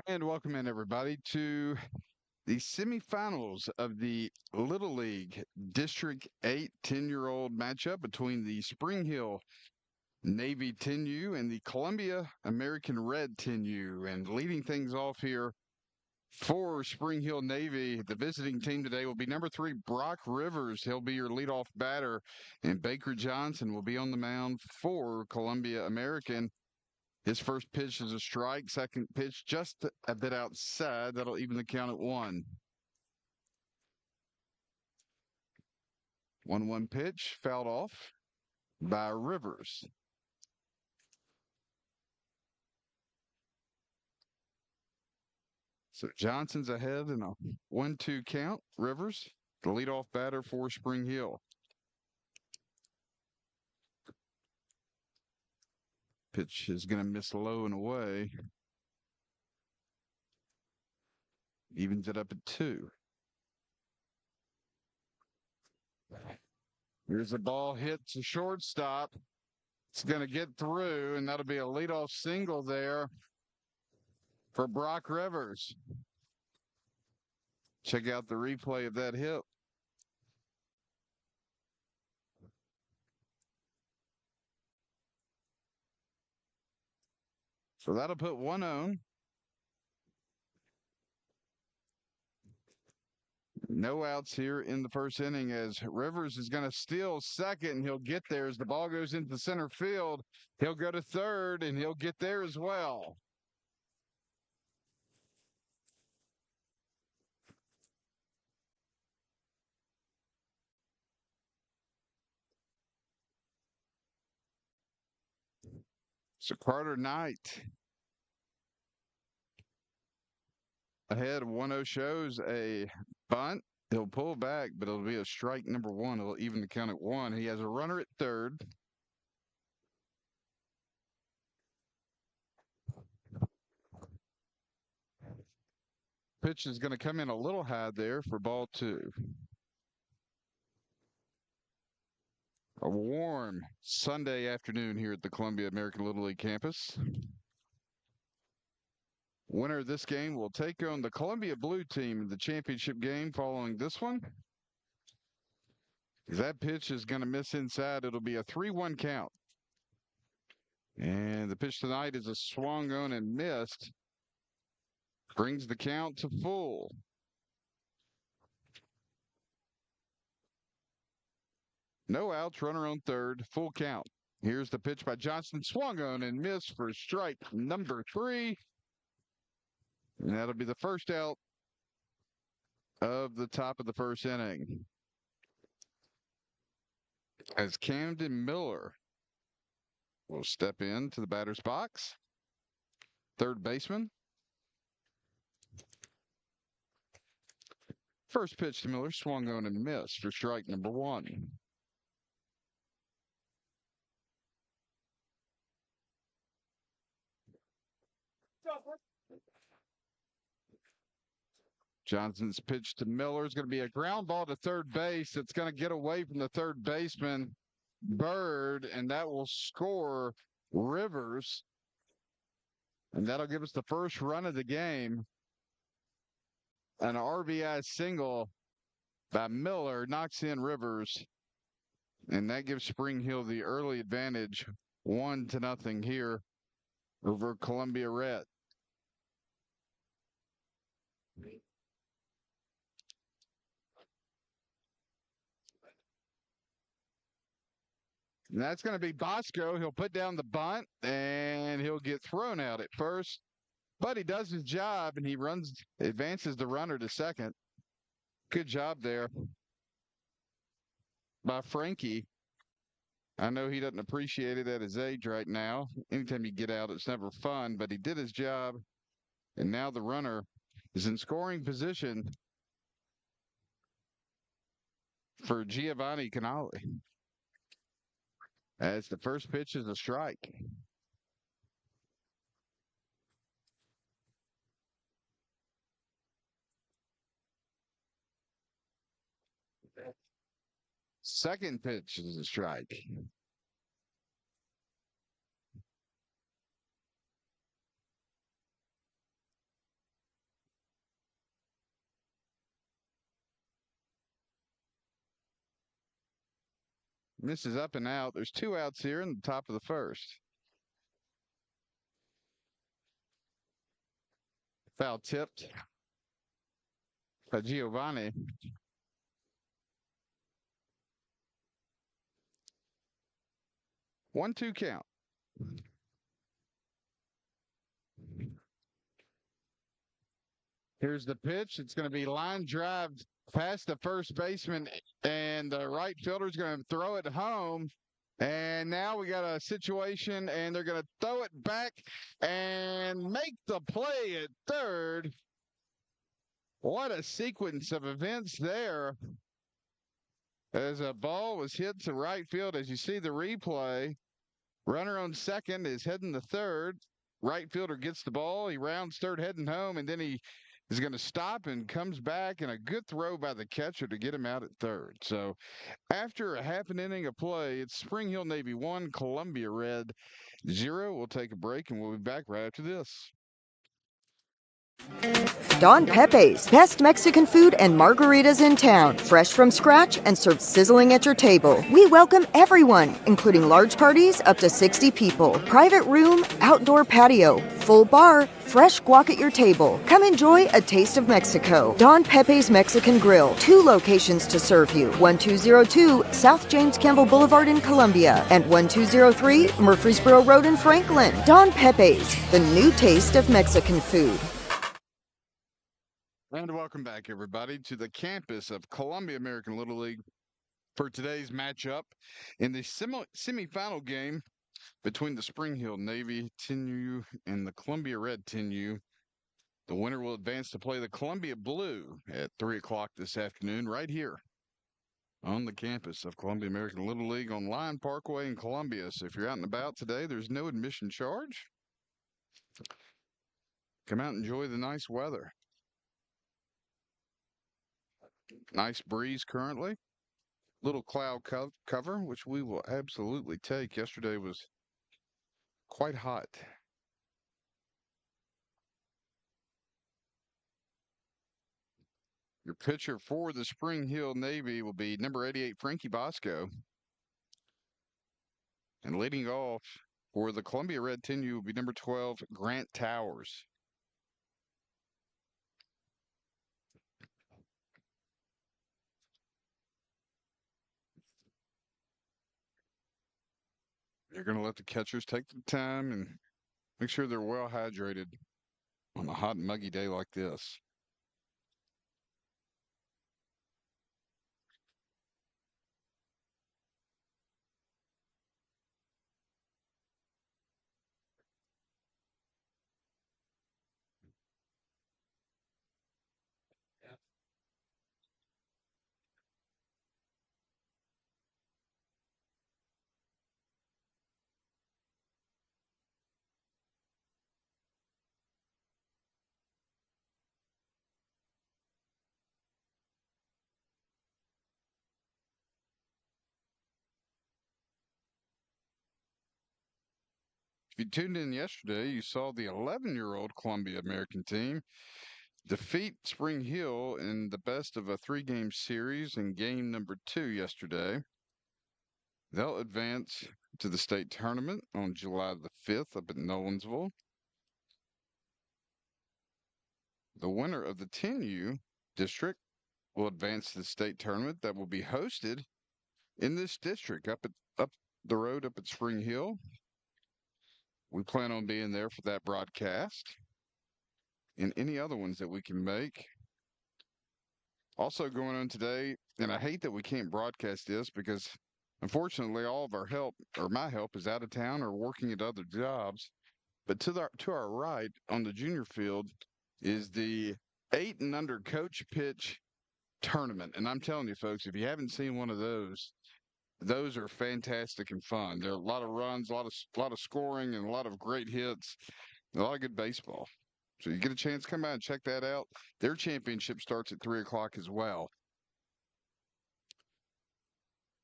And welcome in, everybody, to the semifinals of the Little League District 8 10-year-old matchup between the Spring Hill Navy 10U and the Columbia American Red 10U. And leading things off here for Spring Hill Navy, the visiting team today will be number 3, Brock Rivers. He'll be your leadoff batter, and Baker Johnson will be on the mound for Columbia American. His first pitch is a strike. Second pitch just a bit outside. That'll even the count at 1. 1-1 pitch fouled off by Rivers. So Johnson's ahead in a 1-2 count. Rivers, the leadoff batter for Spring Hill. Pitch is going to miss low and away. Evens it up at 2. Here's the ball, hits a shortstop. It's going to get through, and that'll be a leadoff single there for Brock Rivers. Check out the replay of that hit. So that'll put 1 on. No outs here in the first inning as Rivers is going to steal second, and he'll get there as the ball goes into center field. He'll go to third, and he'll get there as well. So Carter Knight ahead of 1-0 shows a bunt. He'll pull back, but it'll be a strike number 1. It'll even the count at 1. He has a runner at third. Pitch is going to come in a little high there for ball 2. A warm Sunday afternoon here at the Columbia American Little League campus. Winner of this game will take on the Columbia Blue team in the championship game following this one. That pitch is going to miss inside. It'll be a 3-1 count. And the pitch tonight is a swung on and missed. Brings the count to full. No outs, runner on third, full count. Here's the pitch by Johnson, swung on and missed for strike number 3. And that'll be the first out of the top of the first inning. As Camden Miller will step into the batter's box. Third baseman. First pitch to Miller, swung on and missed for strike number 1. Johnson's pitch to Miller is going to be a ground ball to third base. It's going to get away from the third baseman, Bird, and that will score Rivers. And that'll give us the first run of the game. An RBI single by Miller knocks in Rivers. And that gives Spring Hill the early advantage, 1-0 here over Columbia Red. And that's going to be Bosco. He'll put down the bunt, and he'll get thrown out at first. But he does his job, and he advances the runner to second. Good job there by Frankie. I know he doesn't appreciate it at his age right now. Anytime you get out, it's never fun, but he did his job. And now the runner is in scoring position for Giovanni Canali. As the first pitch is a strike. Second pitch is a strike. Misses up and out. There's 2 outs here in the top of the first. Foul tipped by Giovanni. 1-2 count. Here's the pitch. It's going to be line drive past the first baseman, and the right fielder is going to throw it home. And now we got a situation, and they're going to throw it back and make the play at third. What a sequence of events there. As a ball was hit to right field, as you see the replay, runner on second is heading to third. Right fielder gets the ball. He rounds third, heading home, and then he is going to stop and comes back, and a good throw by the catcher to get him out at third. So after a half an inning of play, it's Spring Hill Navy 1, Columbia Red 0. We'll take a break, and we'll be back right after this. Don Pepe's, best Mexican food and margaritas in town. Fresh from scratch and served sizzling at your table. We welcome everyone, including large parties up to 60 people. Private room, outdoor patio, full bar, fresh guac at your table. Come enjoy a taste of Mexico. Don Pepe's Mexican Grill. 2 locations to serve you. 1202 South James Campbell Boulevard in Columbia and 1203 Murfreesboro Road in Franklin. Don Pepe's, the new taste of Mexican food. And welcome back, everybody, to the campus of Columbia American Little League for today's matchup in the semifinal game between the Spring Hill Navy 10U and the Columbia Red 10U. The winner will advance to play the Columbia Blue at 3 o'clock this afternoon right here on the campus of Columbia American Little League on Lyon Parkway in Columbia. So if you're out and about today, there's no admission charge. Come out and enjoy the nice weather. Nice breeze currently. Little cloud cover, which we will absolutely take. Yesterday was quite hot. Your pitcher for the Spring Hill Navy will be number 88, Frankie Bosco. And leading off for the Columbia Red 10U will be number 12, Grant Towers. You're going to let the catchers take the time and make sure they're well hydrated on a hot and muggy day like this. If you tuned in yesterday, you saw the 11-year-old Columbia American team defeat Spring Hill in the best of a 3-game series in game number 2 yesterday. They'll advance to the state tournament on July the 5th up at Nolensville. The winner of the 10U district will advance to the state tournament that will be hosted in this district up the road up at Spring Hill. We plan on being there for that broadcast and any other ones that we can make. Also going on today, and I hate that we can't broadcast this because unfortunately all of our help, or my help, is out of town or working at other jobs. But to our right on the junior field is the 8 and under coach pitch tournament. And I'm telling you folks, if you haven't seen one of those are fantastic and fun. There are a lot of runs, a lot of scoring, and a lot of great hits, a lot of good baseball. So you get a chance to come out and check that out. Their championship starts at 3 o'clock as well.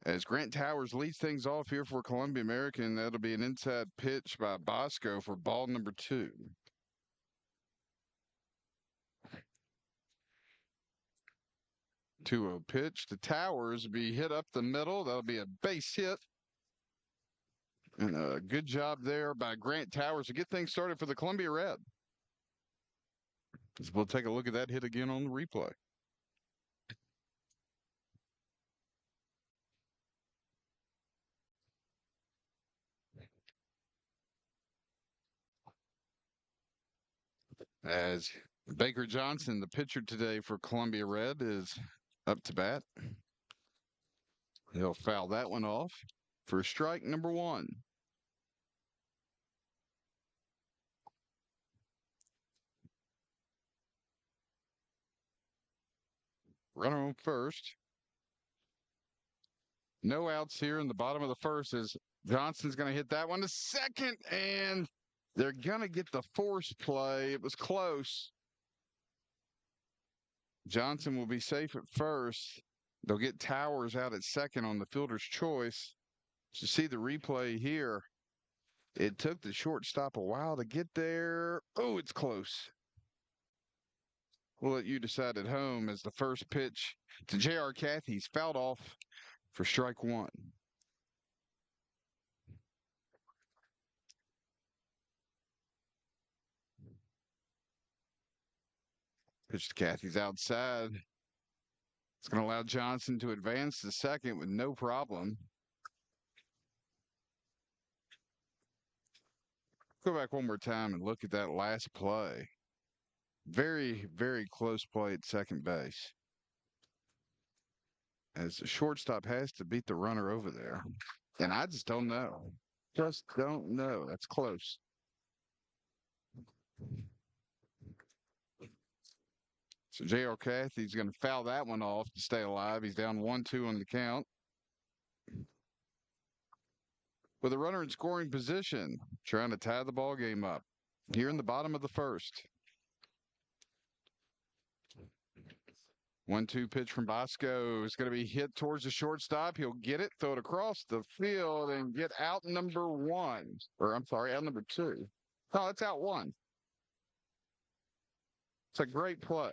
As Grant Towers leads things off here for Columbia American, that'll be an inside pitch by Bosco for ball number 2. 2-0 pitch to Towers, be hit up the middle. That'll be a base hit. And a good job there by Grant Towers to get things started for the Columbia Red. We'll take a look at that hit again on the replay. As Baker Johnson, the pitcher today for Columbia Red, is up to bat. He'll foul that one off for strike number 1. Runner on first. No outs here in the bottom of the first as Johnson's going to hit that one to second, and they're going to get the force play. It was close. Johnson will be safe at first. They'll get Towers out at second on the fielder's choice. To see the replay here, it took the shortstop a while to get there. Oh, it's close. We'll let you decide at home as the first pitch to J.R. Cathy's fouled off for strike 1. Pitch to Cathy's outside. It's going to allow Johnson to advance to second with no problem. Go back one more time and look at that last play. Very, very close play at second base. As the shortstop has to beat the runner over there. And I just don't know. Just don't know. That's close. So J.R. Cathy's going to foul that one off to stay alive. He's down 1-2 on the count. With a runner in scoring position, trying to tie the ball game up here in the bottom of the first. 1-2 pitch from Bosco is going to be hit towards the shortstop. He'll get it, throw it across the field, and get out number 1. Or I'm sorry, out number 2. Oh, it's out 1. It's a great play.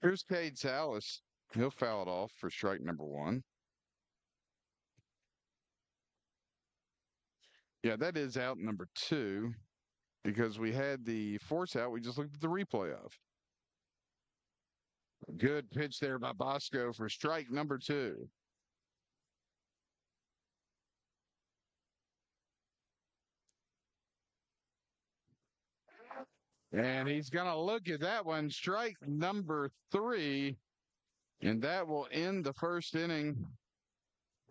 Here's Cade Salas. He'll foul it off for strike number 1. Yeah, that is out number 2 because we had the force out. We just looked at the replay of. Good pitch there by Bosco for strike number 2. And he's going to look at that one, strike number 3, and that will end the first inning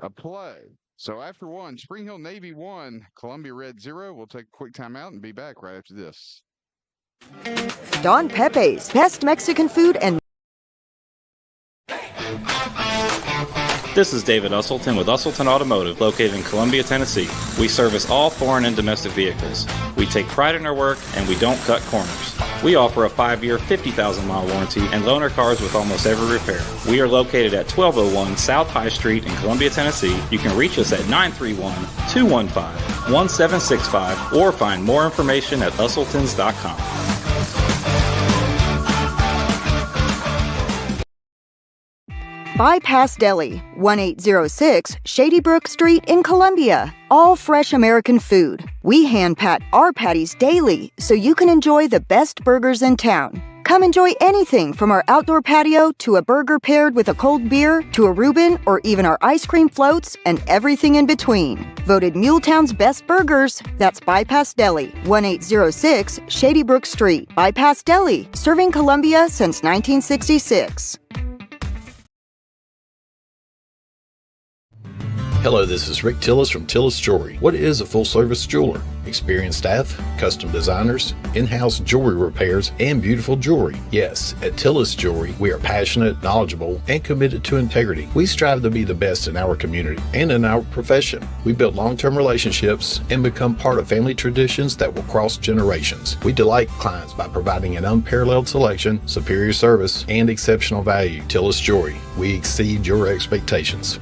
of play. So after 1, Spring Hill Navy 1, Columbia Red 0. We'll take a quick timeout and be back right after this. Don Pepe's, best Mexican food and This is David Usselton with Usselton Automotive, located in Columbia, Tennessee. We service all foreign and domestic vehicles. We take pride in our work, and we don't cut corners. We offer a 5-year, 50,000-mile warranty and loan our cars with almost every repair. We are located at 1201 South High Street in Columbia, Tennessee. You can reach us at 931-215-1765 or find more information at usseltons.com. Bypass Deli, 1806 Shady Brook Street in Columbia. All fresh American food. We hand pat our patties daily so you can enjoy the best burgers in town. Come enjoy anything from our outdoor patio to a burger paired with a cold beer to a Reuben or even our ice cream floats and everything in between. Voted Muletown's best burgers. That's Bypass Deli, 1806 Shady Brook Street. Bypass Deli, serving Columbia since 1966. Hello, this is Rick Tillis from Tillis Jewelry. What is a full-service jeweler? Experienced staff, custom designers, in-house jewelry repairs, and beautiful jewelry. Yes, at Tillis Jewelry, we are passionate, knowledgeable, and committed to integrity. We strive to be the best in our community and in our profession. We build long-term relationships and become part of family traditions that will cross generations. We delight clients by providing an unparalleled selection, superior service, and exceptional value. Tillis Jewelry, we exceed your expectations.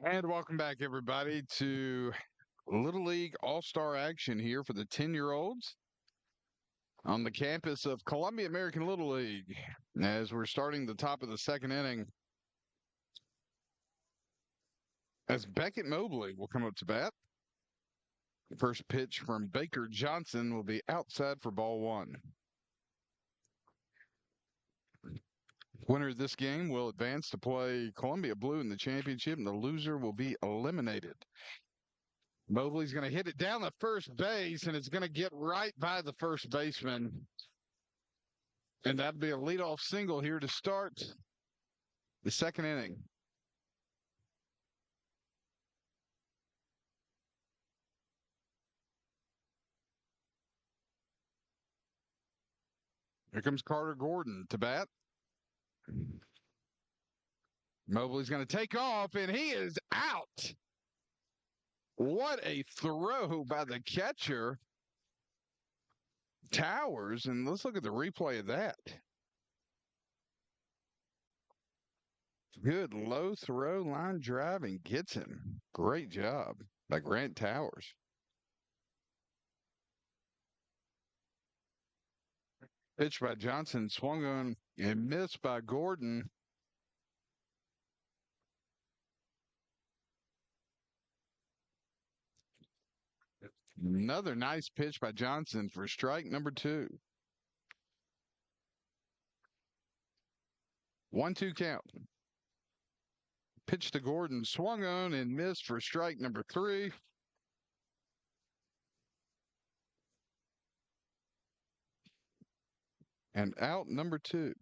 And welcome back, everybody, to Little League All-Star action here for the 10-year-olds on the campus of Columbia American Little League. As we're starting the top of the second inning, as Beckett Mobley will come up to bat. The first pitch from Baker Johnson will be outside for ball one. Winner of this game will advance to play Columbia Blue in the championship, and the loser will be eliminated. Mobley's going to hit it down the first base, and it's going to get right by the first baseman. And that'd be a leadoff single here to start the second inning. Here comes Carter Gordon to bat. Mobley's going to take off, and he is out. What a throw by the catcher, Towers. And let's look at the replay of that. Good low throw, line drive, and gets him. Great job by Grant Towers. Pitch by Johnson, swung on and missed by Gordon. Another nice pitch by Johnson for strike number 2. 1-2 count. Pitch to Gordon, swung on and missed for strike number 3. And out number 2.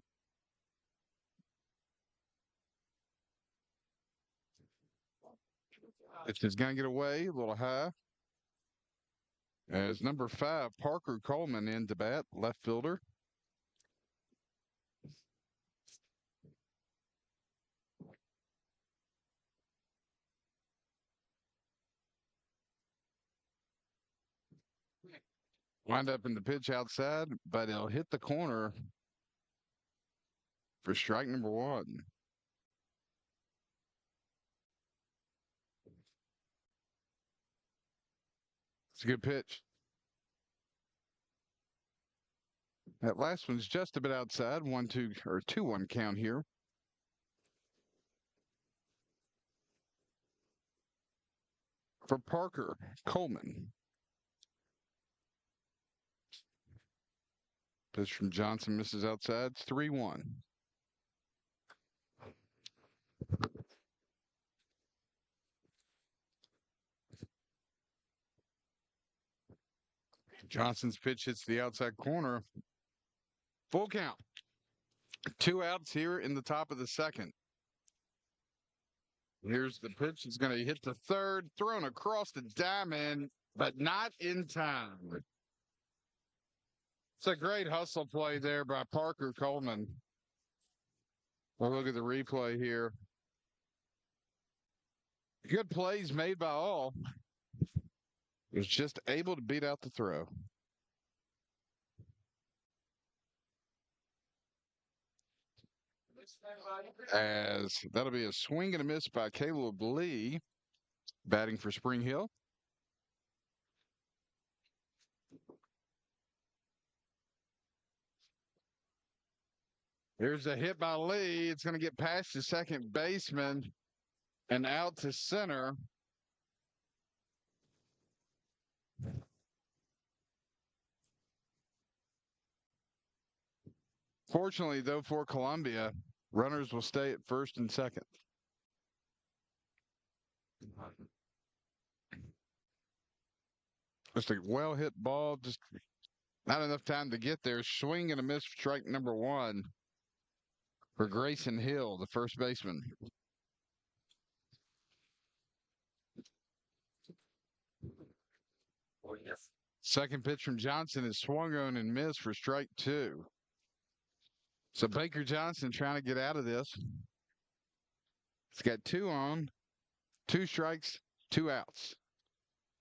Pitch is going to get away, a little high. As number 5, Parker Coleman in to bat, left fielder. Wind up in the pitch outside, but it'll hit the corner for strike number 1. It's a good pitch. That last one's just a bit outside. 1-2 or 2-1 count here. For Parker Coleman. Pitch from Johnson misses outside. It's 3-1. Johnson's pitch hits the outside corner. Full count. 2 outs here in the top of the second. Here's the pitch. It's going to hit the third, thrown across the diamond, but not in time. It's a great hustle play there by Parker Coleman. We'll look at the replay here. Good plays made by all. Was just able to beat out the throw. As that'll be a swing and a miss by Caleb Lee, batting for Spring Hill. Here's a hit by Lee. It's going to get past the second baseman and out to center. Fortunately, though, for Columbia, runners will stay at first and second. Just a well-hit ball, just not enough time to get there. Swing and a miss, strike number 1 for Grayson Hill, the first baseman. Second pitch from Johnson is swung on and missed for strike 2. So Baker Johnson trying to get out of this. He's got 2 on, 2 strikes, 2 outs.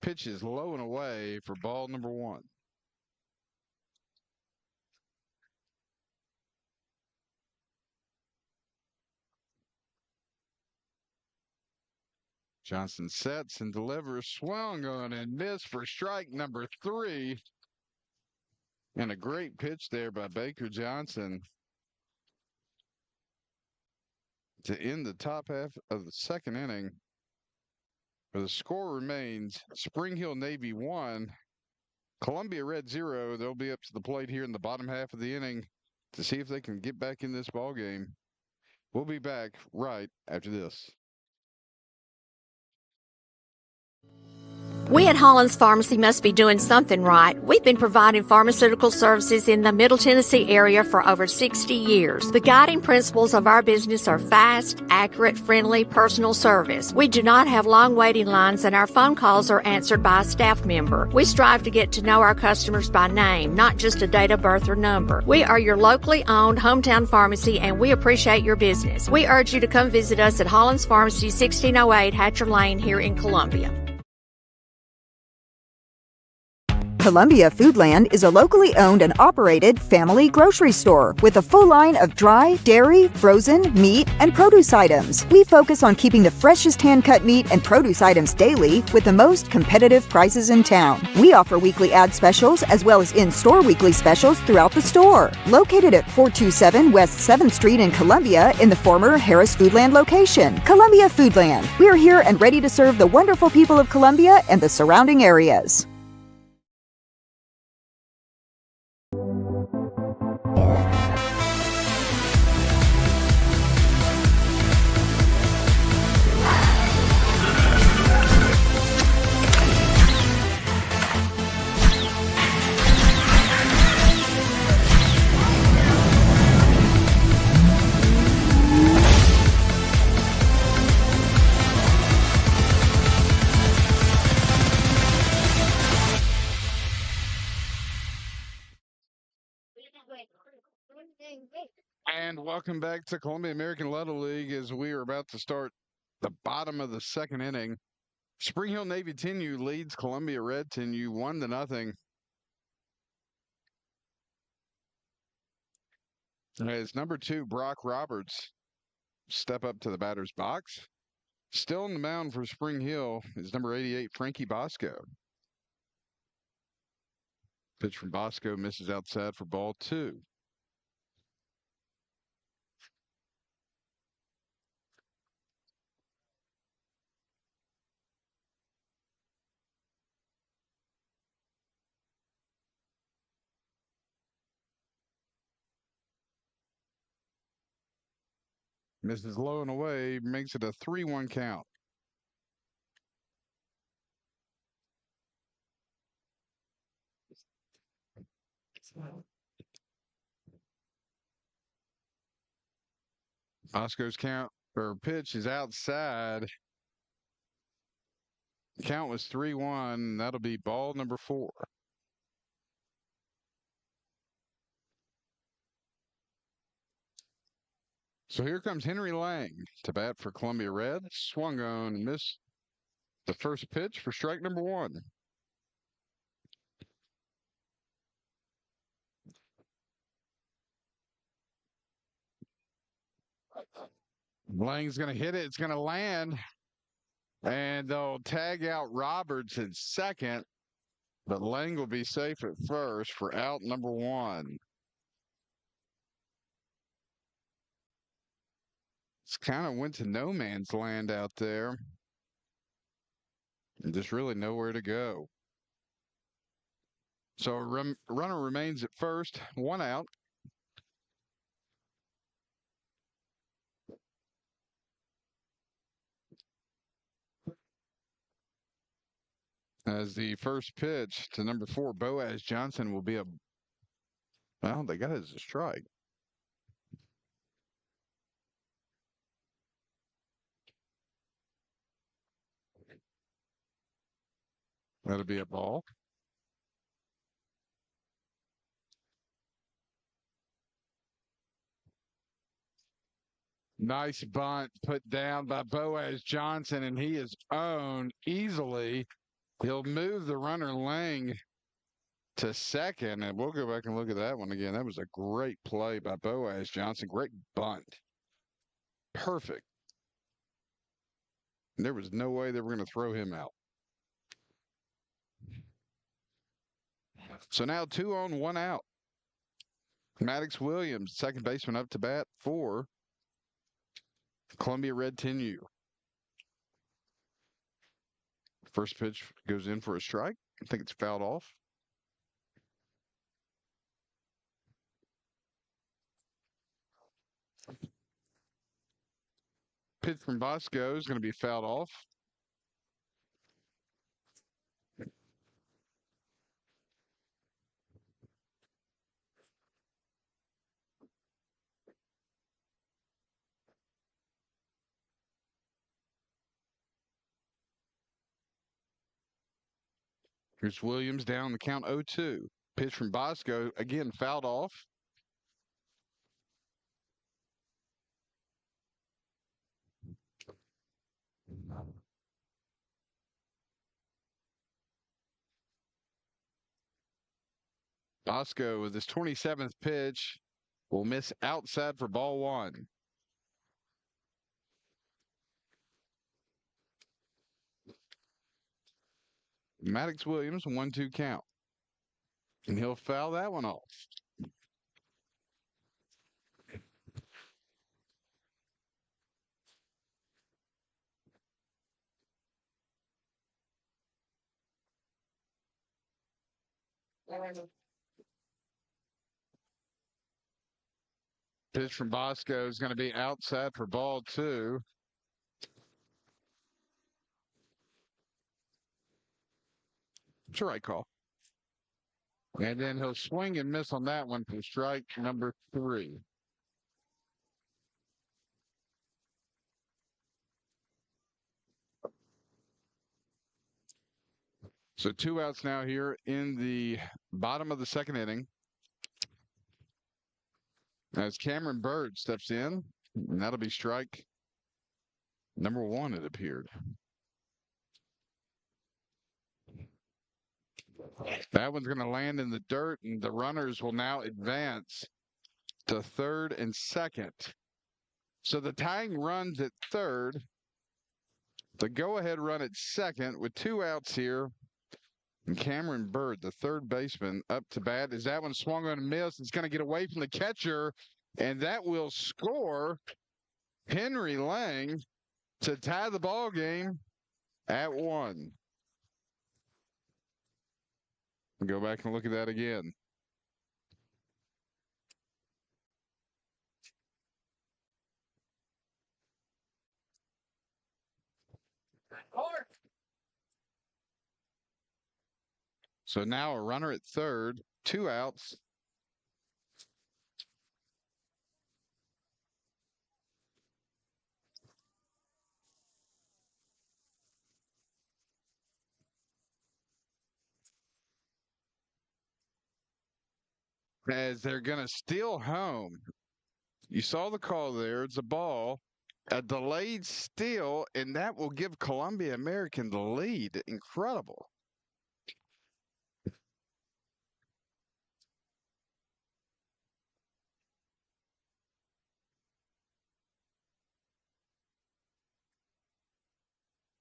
Pitch is low and away for ball number 1. Johnson sets and delivers, swung on and missed for strike number 3. And a great pitch there by Baker Johnson to end the top half of the second inning. Where the score remains Spring Hill Navy 1, Columbia Red 0. They'll be up to the plate here in the bottom half of the inning to see if they can get back in this ball game. We'll be back right after this. We at Hollins Pharmacy must be doing something right. We've been providing pharmaceutical services in the Middle Tennessee area for over 60 years. The guiding principles of our business are fast, accurate, friendly, personal service. We do not have long waiting lines, and our phone calls are answered by a staff member. We strive to get to know our customers by name, not just a date of birth or number. We are your locally owned hometown pharmacy, and we appreciate your business. We urge you to come visit us at Hollins Pharmacy, 1608 Hatcher Lane here in Columbia. Columbia Foodland is a locally owned and operated family grocery store with a full line of dry, dairy, frozen, meat, and produce items. We focus on keeping the freshest hand-cut meat and produce items daily with the most competitive prices in town. We offer weekly ad specials as well as in-store weekly specials throughout the store. Located at 427 West 7th Street in Columbia in the former Harris Foodland location. Columbia Foodland. We're here and ready to serve the wonderful people of Columbia and the surrounding areas. And welcome back to Columbia American Little League as we are about to start the bottom of the second inning. Spring Hill Navy 10U leads Columbia Red 10U 1-0. As number 2, Brock Roberts, step up to the batter's box. Still on the mound for Spring Hill is number 88, Frankie Bosco. Pitch from Bosco misses outside for ball 2. Misses low and away, makes it a 3-1 count. Bosco's count or pitch is outside. Count was 3-1. That'll be ball number 4. So here comes Henry Lang to bat for Columbia Red. Swung on and missed the first pitch for strike number 1. Lang's going to hit it. It's going to land. And they'll tag out Roberts at second. But Lang will be safe at first for out number 1. It's kind of went to no man's land out there. And just really nowhere to go. So runner remains at first, 1 out. As the first pitch to number 4, Boaz Johnson, will be well, they got it as a strike. That'll be a ball. Nice bunt put down by Boaz Johnson, and he is owned easily. He'll move the runner Lang to second, and we'll go back and look at that one again. That was a great play by Boaz Johnson. Great bunt. Perfect. There was no way they were going to throw him out. So now 2 on, 1 out. Maddox Williams, second baseman, up to bat for Columbia Red 10U. First pitch goes in for a strike. I think it's fouled off. Pitch from Bosco is going to be fouled off. Here's Williams down the count 0-2. Pitch from Bosco, again fouled off. Bosco with his 27th pitch will miss outside for ball 1. Maddox Williams, 1-2 count. And he'll foul that one off. Pitch from Bosco is going to be outside for ball 2. It's a right call. And then he'll swing and miss on that one for strike number 3. So 2 outs now here in the bottom of the second inning. As Cameron Bird steps in, and that'll be strike number 1, it appeared. That one's going to land in the dirt, and the runners will now advance to third and second. So the tying runs at third. The go-ahead run at second with 2 outs here. And Cameron Bird, the third baseman, up to bat. Is that one swung on a miss? It's going to get away from the catcher, and that will score Henry Lang to tie the ball game at 1. Go back and look at that again. So now a runner at third, 2 outs. As they're going to steal home. You saw the call there. It's a ball. A delayed steal, and that will give Columbia American the lead. Incredible.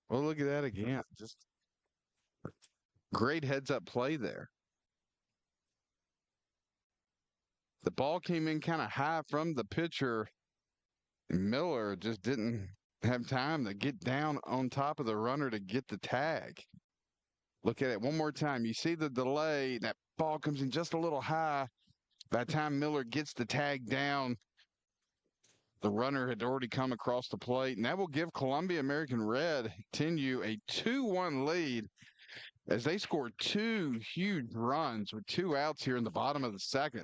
Well, look at that again. Just great heads-up play there. The ball came in kind of high from the pitcher. Miller just didn't have time to get down on top of the runner to get the tag. Look at it one more time. You see the delay. That ball comes in just a little high. By the time Miller gets the tag down, the runner had already come across the plate, and that will give Columbia American Red 10U a 2-1 lead as they score 2 huge runs with 2 outs here in the bottom of the second.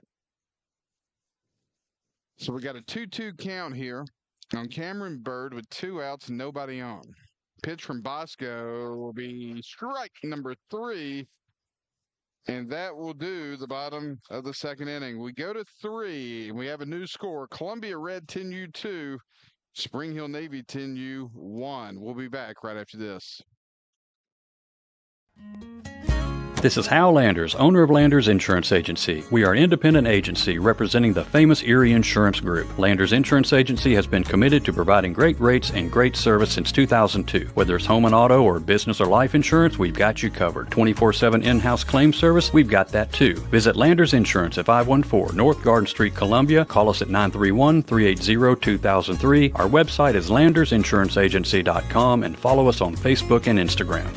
So we got a 2-2 count here on Cameron Bird with 2 outs and nobody on. Pitch from Bosco will be strike number 3. And that will do the bottom of the second inning. We go to 3. And we have a new score. Columbia Red 10U 2, Spring Hill Navy 10U 1. We'll be back right after this. This is Hal Landers, owner of Landers Insurance Agency. We are an independent agency representing the famous Erie Insurance Group. Landers Insurance Agency has been committed to providing great rates and great service since 2002. Whether it's home and auto or business or life insurance, we've got you covered. 24/7 in-house claim service, we've got that too. Visit Landers Insurance at 514 North Garden Street, Columbia. Call us at 931-380-2003. Our website is landersinsuranceagency.com and follow us on Facebook and Instagram.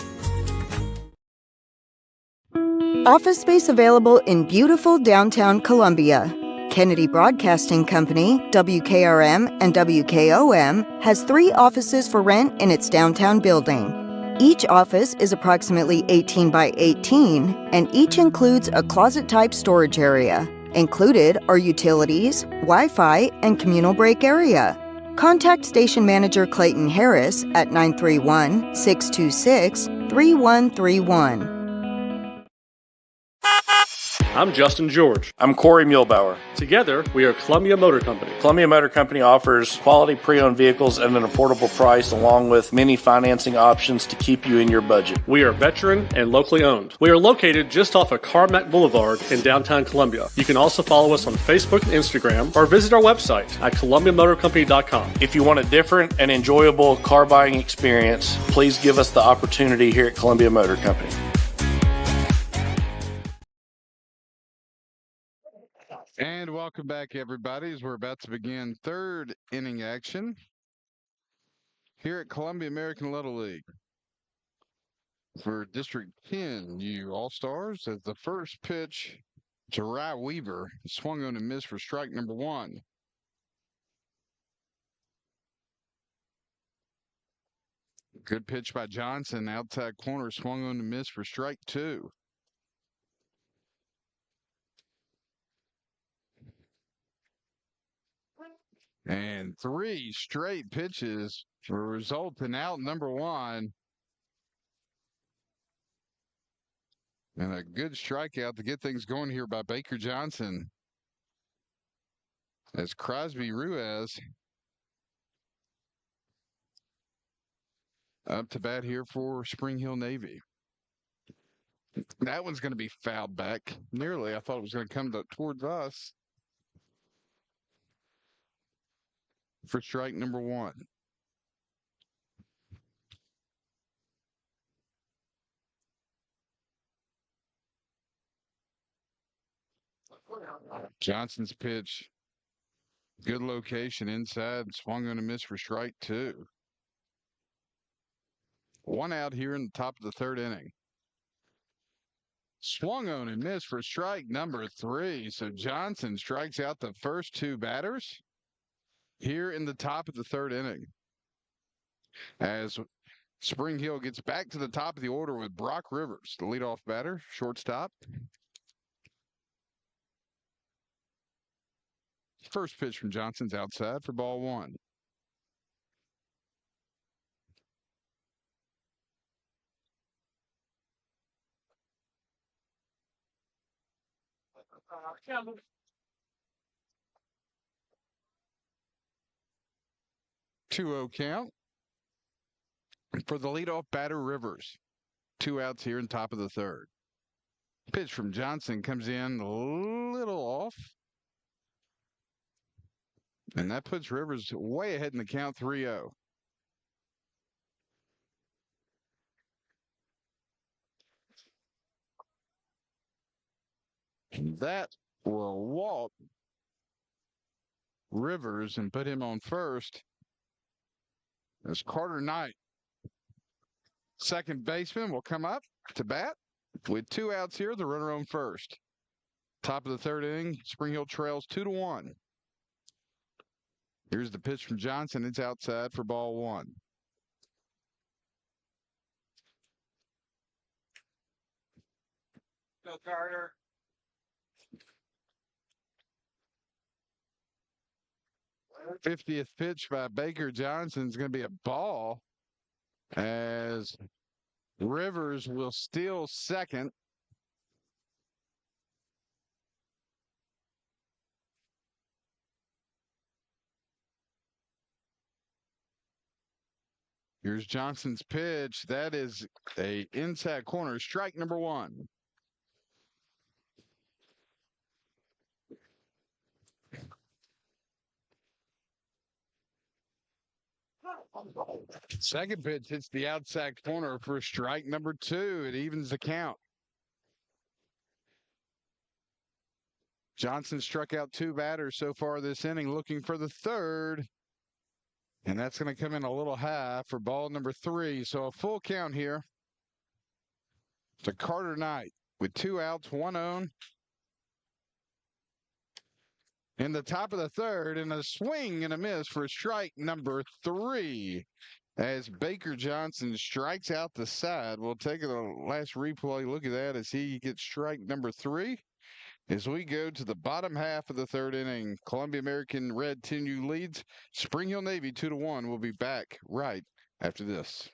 Office space available in beautiful downtown Columbia. Kennedy Broadcasting Company, WKRM, and WKOM has 3 offices for rent in its downtown building. Each office is approximately 18 by 18, and each includes a closet-type storage area. Included are utilities, Wi-Fi, and communal break area. Contact Station Manager Clayton Harris at 931-626-3131. I'm Justin George. I'm Corey Muehlbauer. Together, we are Columbia Motor Company. Columbia Motor Company offers quality pre-owned vehicles at an affordable price, along with many financing options to keep you in your budget. We are veteran and locally owned. We are located just off of Carmack Boulevard in downtown Columbia. You can also follow us on Facebook and Instagram, or visit our website at columbiamotorcompany.com. If you want a different and enjoyable car buying experience, please give us the opportunity here at Columbia Motor Company. And welcome back, everybody, as we're about to begin third inning action here at Columbia American Little League. For District 10, you All-Stars, as the first pitch to Rye Weaver, swung on and missed for strike number 1. Good pitch by Johnson, outside corner, swung on and missed for strike 2. And 3 straight pitches will result in out number 1. And a good strikeout to get things going here by Baker Johnson. As Crosby Ruiz up to bat here for Spring Hill Navy. That one's going to be fouled back. Nearly. I thought it was going to come towards us. For strike number 1. Johnson's pitch. Good location inside. Swung on a miss for strike 2. 1 out here in the top of the third inning. Swung on and missed for strike number 3. So Johnson strikes out the first 2 batters here in the top of the third inning. As Spring Hill gets back to the top of the order with Brock Rivers, the leadoff batter, shortstop. First pitch from Johnson's outside for ball 1. Two-zero count for the leadoff batter, Rivers. 2 outs here in top of the third. Pitch from Johnson comes in a little off. And that puts Rivers way ahead in the count, 3-0. That will walk Rivers and put him on first. As Carter Knight, second baseman, will come up to bat with 2 outs here. The runner on first. Top of the third inning, Spring Hill trails 2-1. Here's the pitch from Johnson. It's outside for ball 1. Go Carter. '50th pitch by Baker Johnson is going to be a ball, as Rivers will steal second. Here's Johnson's pitch. That is a inside corner. Strike number one. Second pitch hits the outside corner for strike number two. It evens the count. Johnson struck out two batters so far this inning, looking for the third. And that's going to come in a little high for ball number three. So a full count here to Carter Knight with 2 outs, 1 on. In the top of the third, and a swing and a miss for strike number three. As Baker Johnson strikes out the side. We'll take a last replay look at that as he gets strike number three. As we go to the bottom half of the third inning, Columbia American Red 10U leads Spring Hill Navy 2-1. We'll be back right after this.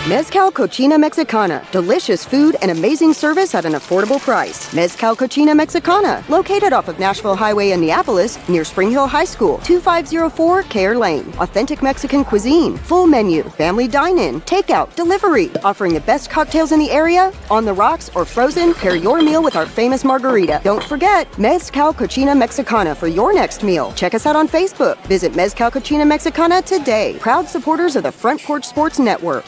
Mezcal Cochina Mexicana. Delicious food and amazing service at an affordable price. Mezcal Cochina Mexicana. Located off of Nashville Highway in Neapolis, near Spring Hill High School. 2504 Care Lane. Authentic Mexican cuisine. Full menu. Family dine-in. Takeout. Delivery. Offering the best cocktails in the area. On the rocks or frozen, pair your meal with our famous margarita. Don't forget, Mezcal Cochina Mexicana for your next meal. Check us out on Facebook. Visit Mezcal Cochina Mexicana today. Proud supporters of the Front Porch Sports Network.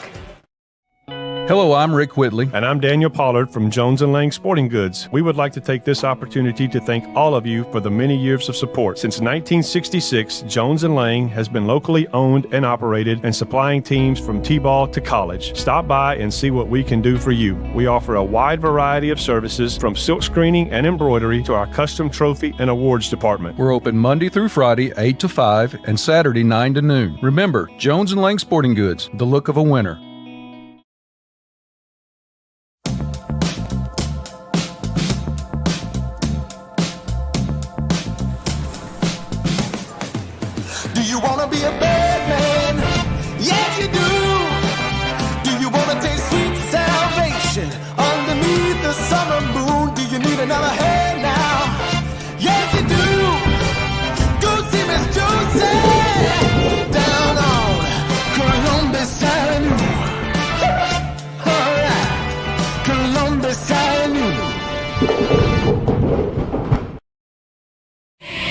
Hello, I'm Rick Whitley. And I'm Daniel Pollard from Jones & Lang Sporting Goods. We would like to take this opportunity to thank all of you for the many years of support. Since 1966, Jones & Lang has been locally owned and operated and supplying teams from T-ball to college. Stop by and see what we can do for you. We offer a wide variety of services from silk screening and embroidery to our custom trophy and awards department. We're open Monday through Friday, 8 to 5, and Saturday, 9 to noon. Remember, Jones & Lang Sporting Goods, the look of a winner. You wanna be a bad man? Yes, you do. Do you wanna taste sweet salvation underneath the summer moon? Do you need another hand now? Yes, you do. Go see Miss Josie down on Columbus Avenue. All right, Columbus Avenue.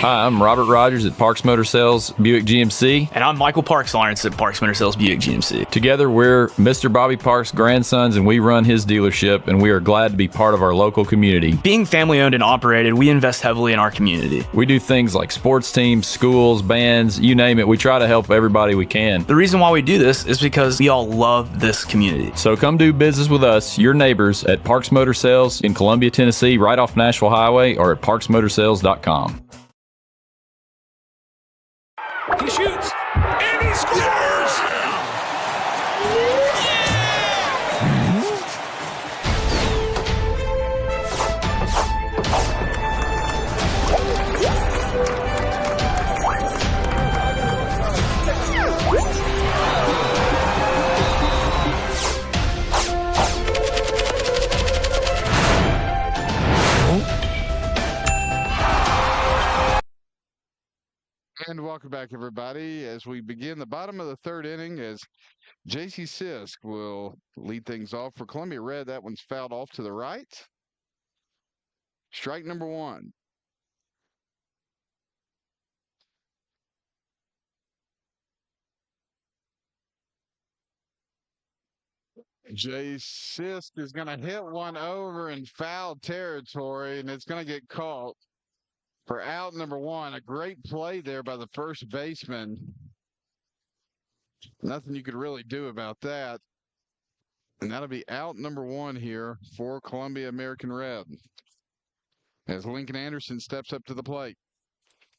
Hi, I'm Robert Rogers at Parks Motor Sales Buick GMC. And I'm Michael Parks Lawrence at Parks Motor Sales Buick GMC. Together, we're Mr. Bobby Parks' grandsons, and we run his dealership, and we are glad to be part of our local community. Being family owned and operated, we invest heavily in our community. We do things like sports teams, schools, bands, you name it. We try to help everybody we can. The reason why we do this is because we all love this community. So come do business with us, your neighbors, at Parks Motor Sales in Columbia, Tennessee, right off Nashville Highway, or at parksmotorsales.com. He shoots, and he scores! And welcome back, everybody, as we begin the bottom of the third inning, as J.C. Sisk will lead things off for Columbia Red. That one's fouled off to the right. Strike number one. Jay Sisk is going to hit one over in foul territory, and it's going to get caught for out number one. A great play there by the first baseman. Nothing you could really do about that. And that'll be out number one here for Columbia American Red. As Lincoln Anderson steps up to the plate.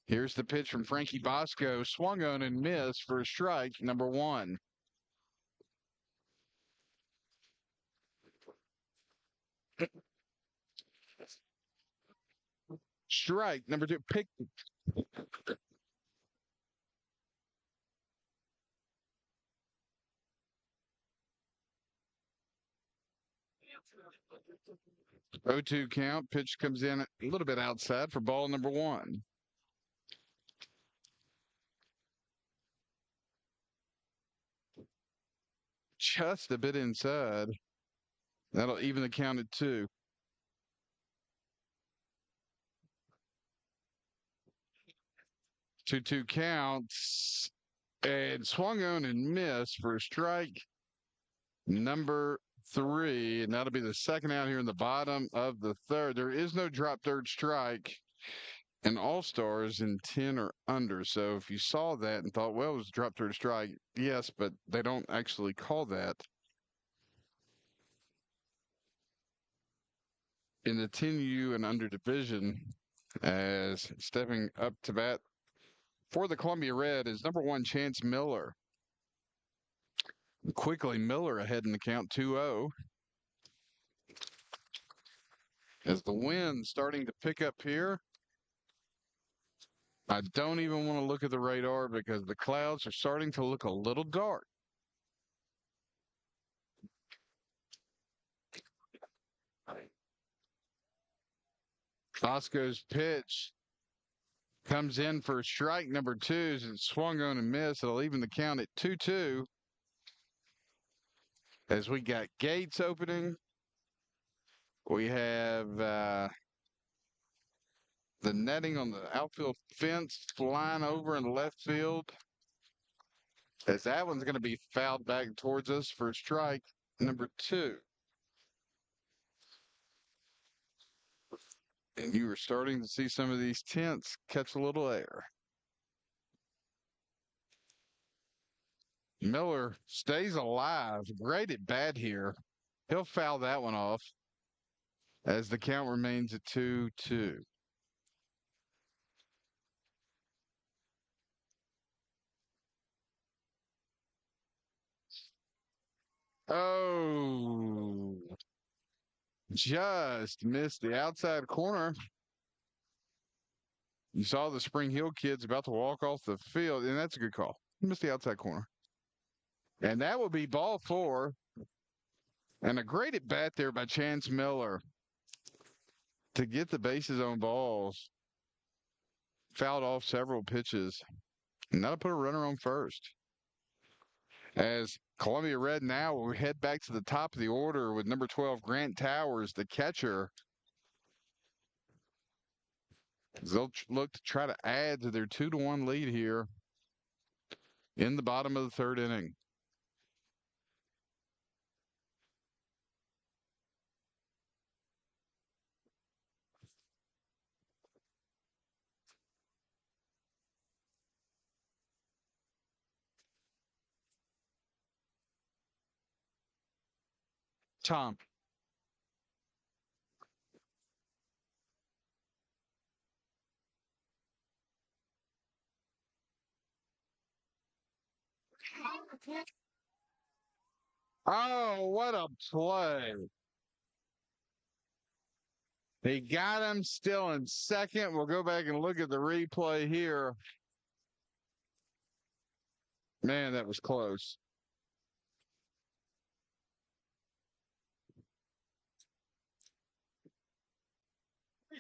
Here's the pitch from Frankie Bosco. Swung on and missed for strike number one. Strike number 2. Pick. Oh, 2 count. Pitch comes in a little bit outside for ball number 1. Just a bit inside. That'll even the count at 2. 2-2 counts. And swung on and missed for strike number 3. And that'll be the second out here in the bottom of the 3rd. There is no drop third strike in All-Stars in 10 or under. So if you saw that and thought, well, it was a drop third strike, yes, but they don't actually call that in the 10U and under division. As stepping up to bat for the Columbia Red is number 1, Chance Miller. Quickly, Miller ahead in the count 2-0. As the wind starting to pick up here, I don't even want to look at the radar because the clouds are starting to look a little dark. Bosco's pitch comes in for strike number 2 as it swung on and missed. It'll even the count at 2-2. As we got gates opening, we have the netting on the outfield fence flying over in the left field. As that one's going to be fouled back towards us for strike number 2. And you are starting to see some of these tents catch a little air. Miller stays alive. Great at bat here. He'll foul that one off as the count remains at 2-2. Oh, just missed the outside corner. You saw the Spring Hill kids about to walk off the field, and that's a good call. Missed the outside corner. And that will be ball 4. And a great at bat there by Chance Miller to get the bases on balls. Fouled off several pitches. And that'll put a runner on first. As Columbia Red now will head back to the top of the order with number 12, Grant Towers, the catcher. They'll look to try to add to their 2-1 lead here in the bottom of the 3rd inning. Tom. Oh, what a play. He got him still in second. We'll go back and look at the replay here. Man, that was close.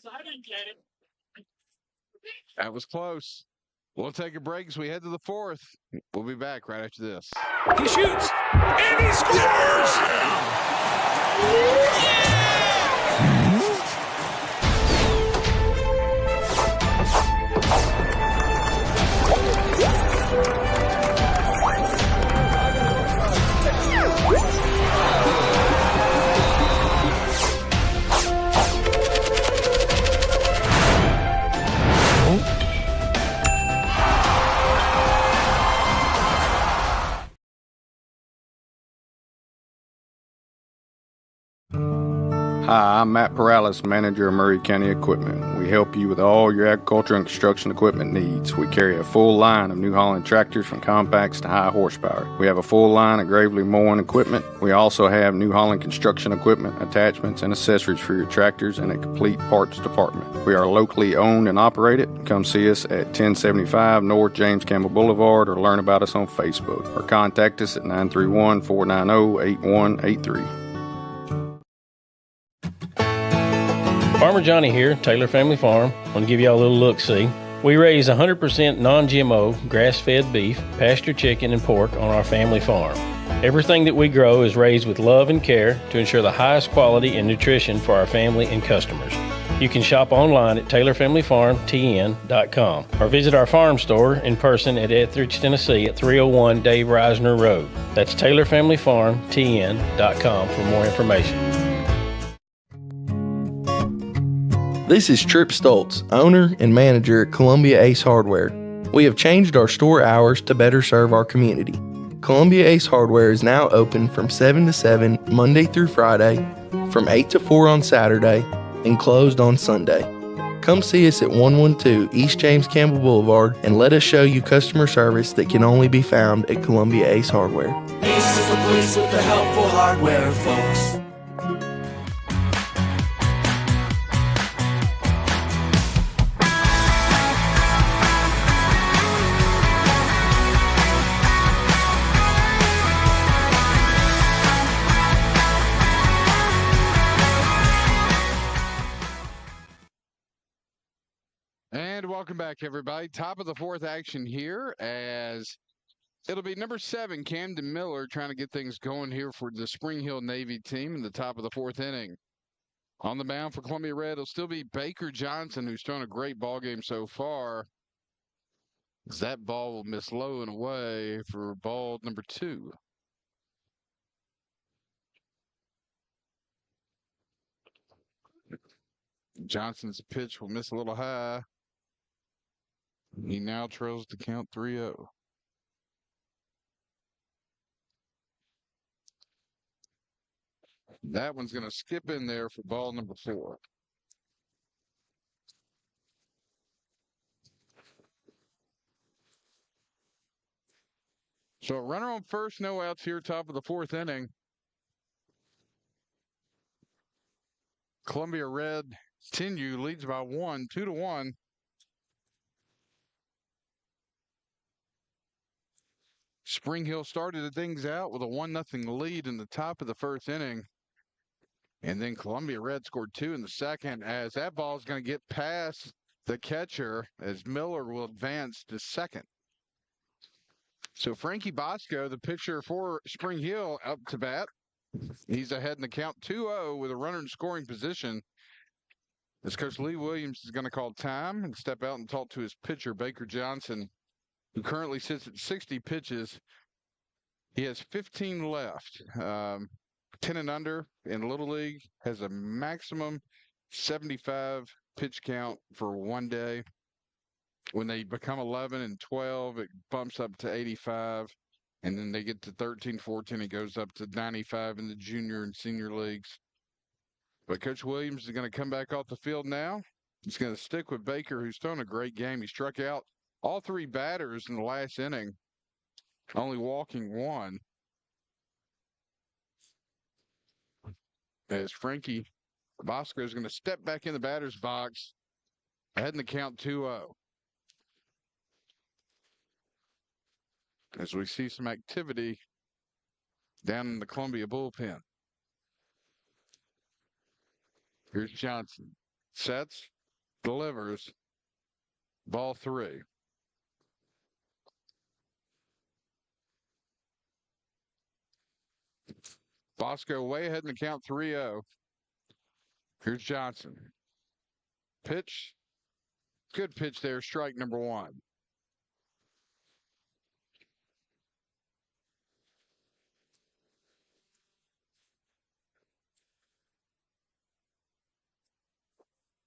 I didn't get it. That was close. We'll take a break as we head to the 4th. We'll be back right after this. He shoots, and he scores! Yeah! Hi, I'm Matt Perales, manager of Murray County Equipment. We help you with all your agriculture and construction equipment needs. We carry a full line of New Holland tractors from compacts to high horsepower. We have a full line of gravely mowing equipment. We also have New Holland construction equipment, attachments, and accessories for your tractors and a complete parts department. We are locally owned and operated. Come see us at 1075 North James Campbell Boulevard or learn about us on Facebook or contact us at 931-490-8183. Farmer Johnny here, Taylor Family Farm. I want to give y'all a little look-see. We raise 100% non-GMO, grass-fed beef, pasture chicken, and pork on our family farm. Everything that we grow is raised with love and care to ensure the highest quality and nutrition for our family and customers. You can shop online at TaylorFamilyFarmTN.com or visit our farm store in person at Etheridge, Tennessee at 301 Dave Reisner Road. That's TaylorFamilyFarmTN.com for more information. This is Tripp Stoltz, owner and manager at Columbia Ace Hardware. We have changed our store hours to better serve our community. Columbia Ace Hardware is now open from 7 to 7 Monday through Friday, from 8 to 4 on Saturday, and closed on Sunday. Come see us at 112 East James Campbell Boulevard and let us show you customer service that can only be found at Columbia Ace Hardware. Ace is the place with the helpful hardware, folks. And welcome back, everybody. Top of the fourth action here as it'll be number 7, Camden Miller, trying to get things going here for the Spring Hill Navy team in the top of the fourth inning. On the mound for Columbia Red, it'll still be Baker Johnson, who's thrown a great ball game so far. That ball will miss low and away for ball number 2. Johnson's pitch will miss a little high. He now trails the count 3-0. That one's going to skip in there for ball number 4. So a runner on first, no outs here, top of the fourth inning. Columbia Red 10U leads by 1, 2-1. Spring Hill started things out with a 1-0 lead in the top of the first inning. And then Columbia Red scored 2 in the second as that ball is going to get past the catcher as Miller will advance to second. So Frankie Bosco, the pitcher for Spring Hill, up to bat. He's ahead in the count 2-0 with a runner in scoring position. As Coach Lee Williams is going to call time and step out and talk to his pitcher, Baker Johnson, who currently sits at 60 pitches. He has 15 left. 10 and under in Little League, has a maximum 75 pitch count for one day. When they become 11 and 12, it bumps up to 85. And then they get to 13, 14, it goes up to 95 in the junior and senior leagues. But Coach Williams is going to come back off the field now. He's going to stick with Baker, who's thrown a great game. He struck out all 3 batters in the last inning, only walking 1. As Frankie Bosco is going to step back in the batter's box, ahead in the count 2-0. As we see some activity down in the Columbia bullpen. Here's Johnson. Sets, delivers, ball 3. Bosco way ahead in the count 3-0. Here's Johnson. Pitch. Good pitch there, strike number 1.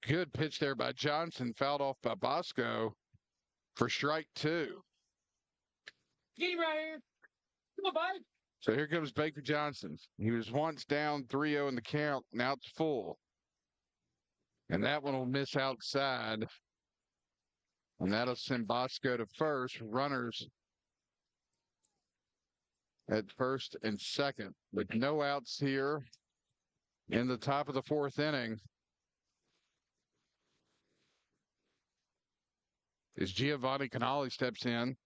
Good pitch there by Johnson, fouled off by Bosco for strike 2. Get him right here. Come on, bud. So here comes Baker Johnson. He was once down 3-0 in the count. Now it's full. And that one will miss outside. And that'll send Bosco to first. Runners at first and second. With no outs here in the top of the fourth inning. As Giovanni Canali steps in.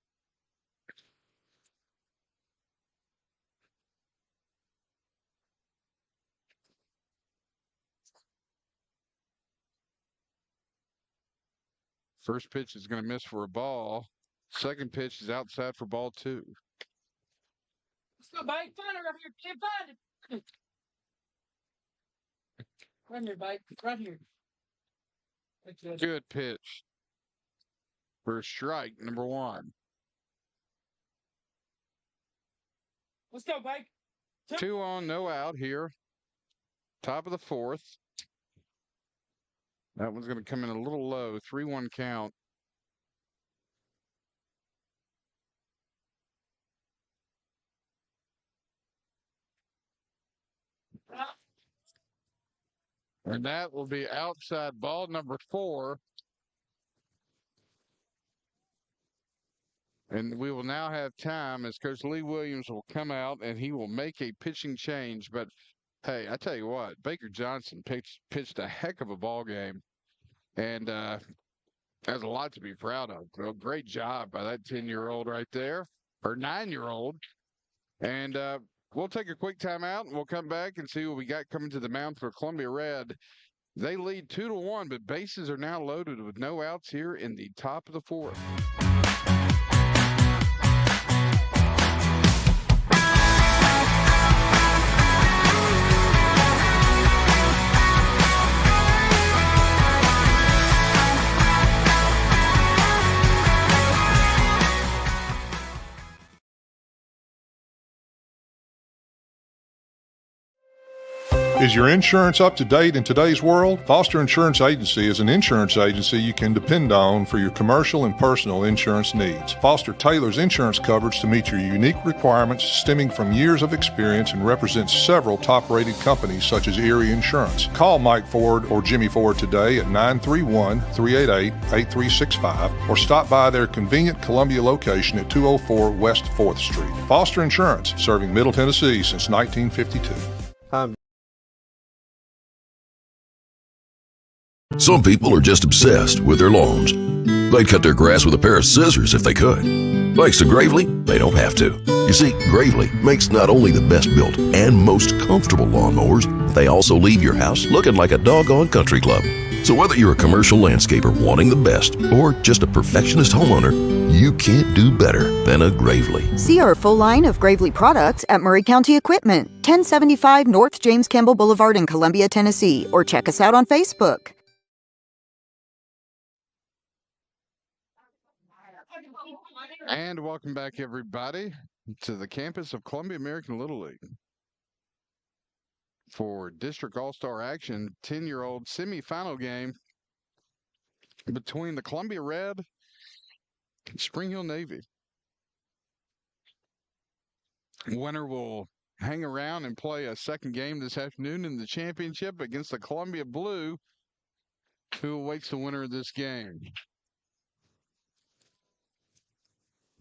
First pitch is going to miss for a ball. Second pitch is outside for ball 2. Let's go, Bike. Find her up here. Can't find it. Run here, Bike. Run here. Good pitch. For strike number 1. Let's go, Bike. 2 on, no out here. Top of the fourth. That one's going to come in a little low. 3-1 count. And that will be outside ball number 4. And we will now have time as Coach Lee Williams will come out and he will make a pitching change. But hey, I tell you what, Baker Johnson pitched a heck of a ball game, and has a lot to be proud of. Well, great job by that 10-year-old right there, or 9-year-old. And we'll take a quick timeout, and we'll come back and see what we got coming to the mound for Columbia Red. They lead 2-1, but bases are now loaded with no outs here in the top of the fourth. Is your insurance up to date in today's world? Foster Insurance Agency is an insurance agency you can depend on for your commercial and personal insurance needs. Foster tailors insurance coverage to meet your unique requirements stemming from years of experience and represents several top-rated companies such as Erie Insurance. Call Mike Ford or Jimmy Ford today at 931-388-8365 or stop by their convenient Columbia location at 204 West 4th Street. Foster Insurance, serving Middle Tennessee since 1952. Some people are just obsessed with their lawns. They'd cut their grass with a pair of scissors if they could. Thanks to Gravely, they don't have to. You see, Gravely makes not only the best built and most comfortable lawnmowers, but they also leave your house looking like a doggone country club. So whether you're a commercial landscaper wanting the best or just a perfectionist homeowner, you can't do better than a Gravely. See our full line of Gravely products at Murray County Equipment, 1075 North James Campbell Boulevard in Columbia, Tennessee, or check us out on Facebook. And welcome back, everybody, to the campus of Columbia American Little League for District All-Star Action, 10-year-old semifinal game between the Columbia Red and Spring Hill Navy. Winner will hang around and play a second game this afternoon in the championship against the Columbia Blue, who awaits the winner of this game.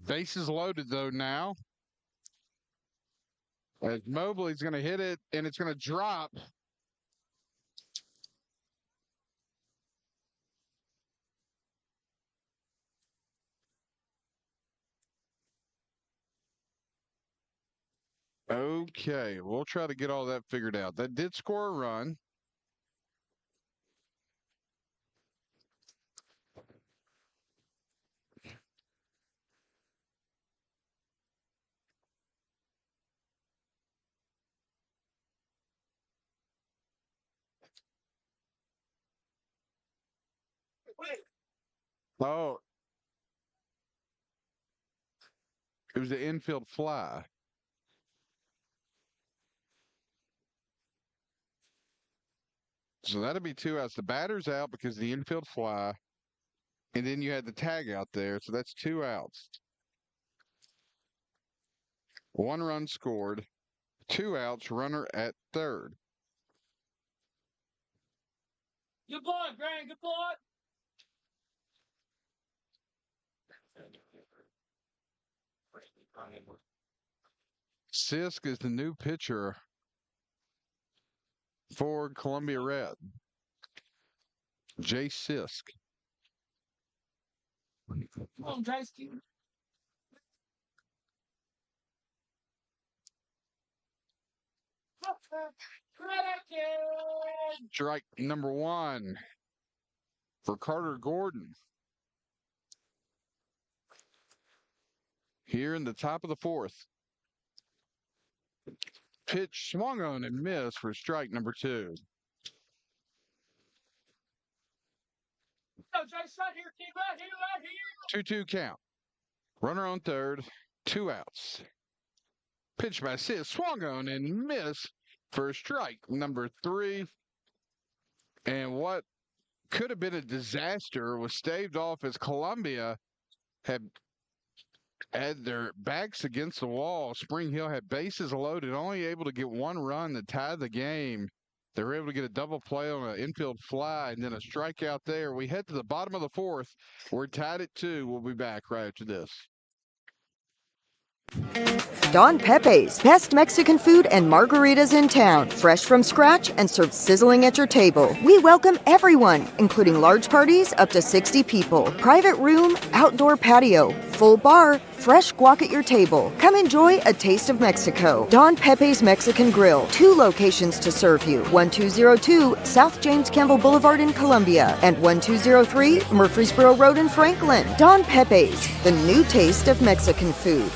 Bases loaded, though, now. As Mobley's going to hit it, and it's going to drop. Okay, we'll try to get all that figured out. That did score a run. Oh. It was the infield fly. So that'll be 2 outs. The batter's out because of the infield fly. And then you had the tag out there. So that's 2 outs. 1 run scored, 2 outs, runner at third. Good boy, Brian. Good boy. Sisk is the new pitcher for Columbia Red. Jay Sisk. Come on, Jason. Strike number 1 for Carter Gordon. Here in the top of the 4th. Pitch swung on and missed for strike number 2. No, Jason, right here, kid, right here, right here. 2-2 count. Runner on third, 2 outs. Pitch by Sis, swung on and missed for strike number 3. And what could have been a disaster was staved off as Columbia had their backs against the wall. Spring Hill had bases loaded, only able to get 1 run to tie the game. They were able to get a double play on an infield fly and then a strikeout there. We head to the bottom of the 4th. We're tied at 2. We'll be back right after this. Don Pepe's, best Mexican food and margaritas in town, fresh from scratch and served sizzling at your table. We welcome everyone, including large parties up to 60 people. Private room, outdoor patio, full bar, fresh guac at your table. Come enjoy a taste of Mexico. Don Pepe's Mexican Grill, 2 locations to serve you. 1202 South James Campbell Boulevard in Columbia and 1203 Murfreesboro Road in Franklin. Don Pepe's, the new taste of Mexican food.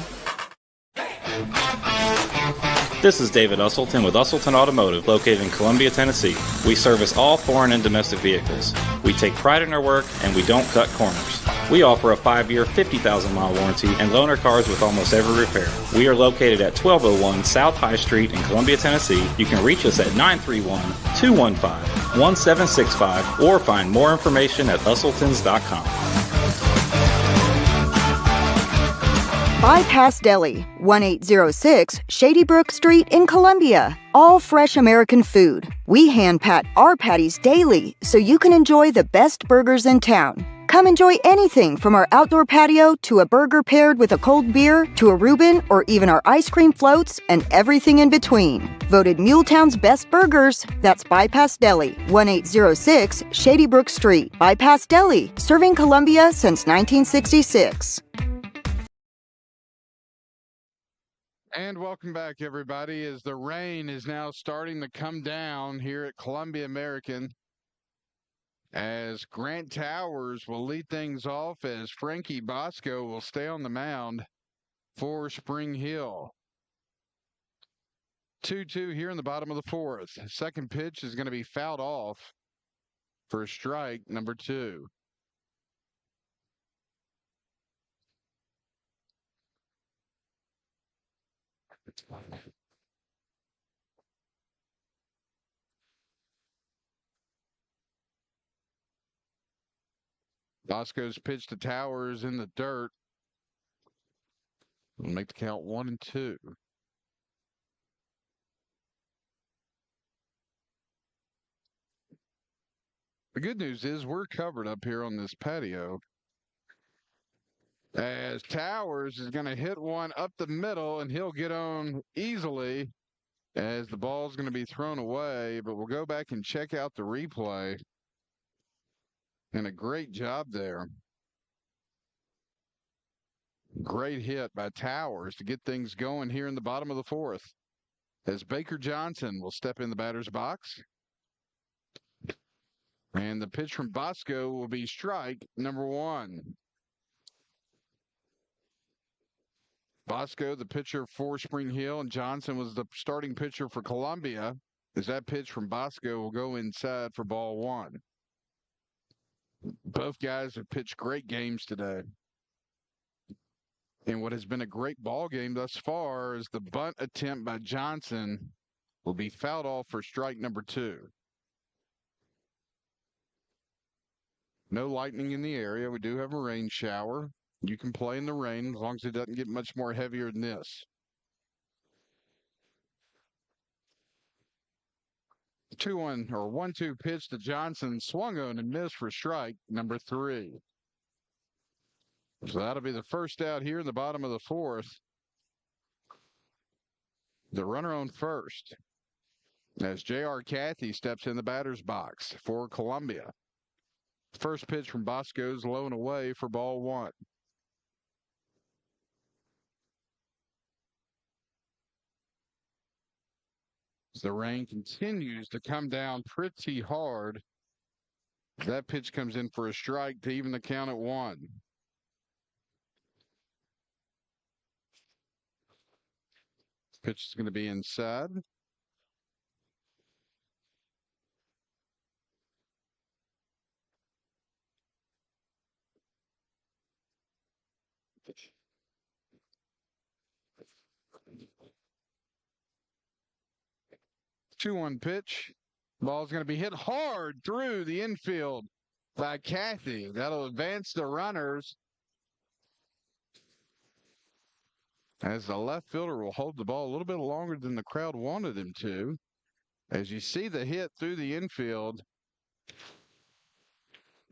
This is David Usselton with Usselton Automotive, located in Columbia, Tennessee. We service all foreign and domestic vehicles. We take pride in our work, and we don't cut corners. We offer a 5-year, 50,000-mile warranty and loan our cars with almost every repair. We are located at 1201 South High Street in Columbia, Tennessee. You can reach us at 931-215-1765 or find more information at usseltons.com. Bypass Deli, 1806 Shady Brook Street in Columbia. All fresh American food. We hand pat our patties daily so you can enjoy the best burgers in town. Come enjoy anything from our outdoor patio to a burger paired with a cold beer to a Reuben or even our ice cream floats and everything in between. Voted Muletown's best burgers, that's Bypass Deli, 1806 Shady Brook Street. Bypass Deli, serving Columbia since 1966. And welcome back, everybody, as the rain is now starting to come down here at Columbia American, as Grant Towers will lead things off, as Frankie Bosco will stay on the mound for Spring Hill. 2-2 here in the bottom of the 4th. Second pitch is going to be fouled off for strike number 2. Bosco's pitch to Towers in the dirt. We'll make the count 1-2. The good news is we're covered up here on this patio, as Towers is going to hit one up the middle, and he'll get on easily as the ball's going to be thrown away. But we'll go back and check out the replay. And a great job there. Great hit by Towers to get things going here in the bottom of the 4th, as Baker Johnson will step in the batter's box. And the pitch from Bosco will be strike number 1. Bosco, the pitcher for Spring Hill, and Johnson was the starting pitcher for Columbia, as that pitch from Bosco will go inside for ball 1. Both guys have pitched great games today. And what has been a great ball game thus far is the bunt attempt by Johnson will be fouled off for strike number 2. No lightning in the area. We do have a rain shower. You can play in the rain as long as it doesn't get much more heavier than this. 2-1 or 1-2 pitch to Johnson, swung on and missed for strike number 3. So that'll be the first out here in the bottom of the 4th. The runner on first as J.R. Cathy steps in the batter's box for Columbia. First pitch from Bosco's low and away for ball 1. As the rain continues to come down pretty hard, that pitch comes in for a strike to even the count at 1. Pitch is going to be inside. Two-one pitch. Ball's going to be hit hard through the infield by Cathy. That'll advance the runners as the left fielder will hold the ball a little bit longer than the crowd wanted him to. As you see the hit through the infield,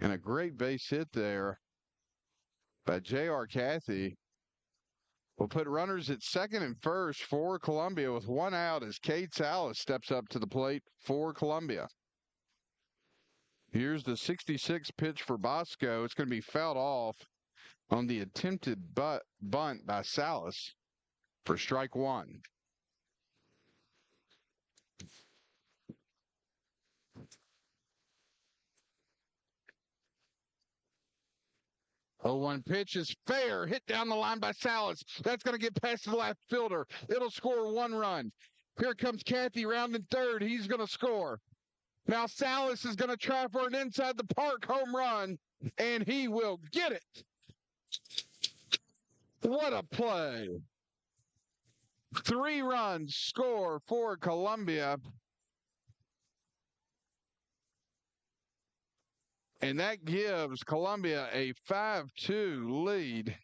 and a great base hit there by J.R. Cathy. We'll put runners at second and first for Columbia with 1 out as Cade Salas steps up to the plate for Columbia. Here's the 66 pitch for Bosco. It's going to be fouled off on the attempted bunt by Salas for strike 1. Oh, 1 pitch is fair. Hit down the line by Salas. That's going to get past the left fielder. It'll score 1 run. Here comes Cathy rounding third. He's going to score. Now Salas is going to try for an inside the park home run, and he will get it. What a play. 3 runs score for Columbia. And that gives Columbia a 5-2 lead.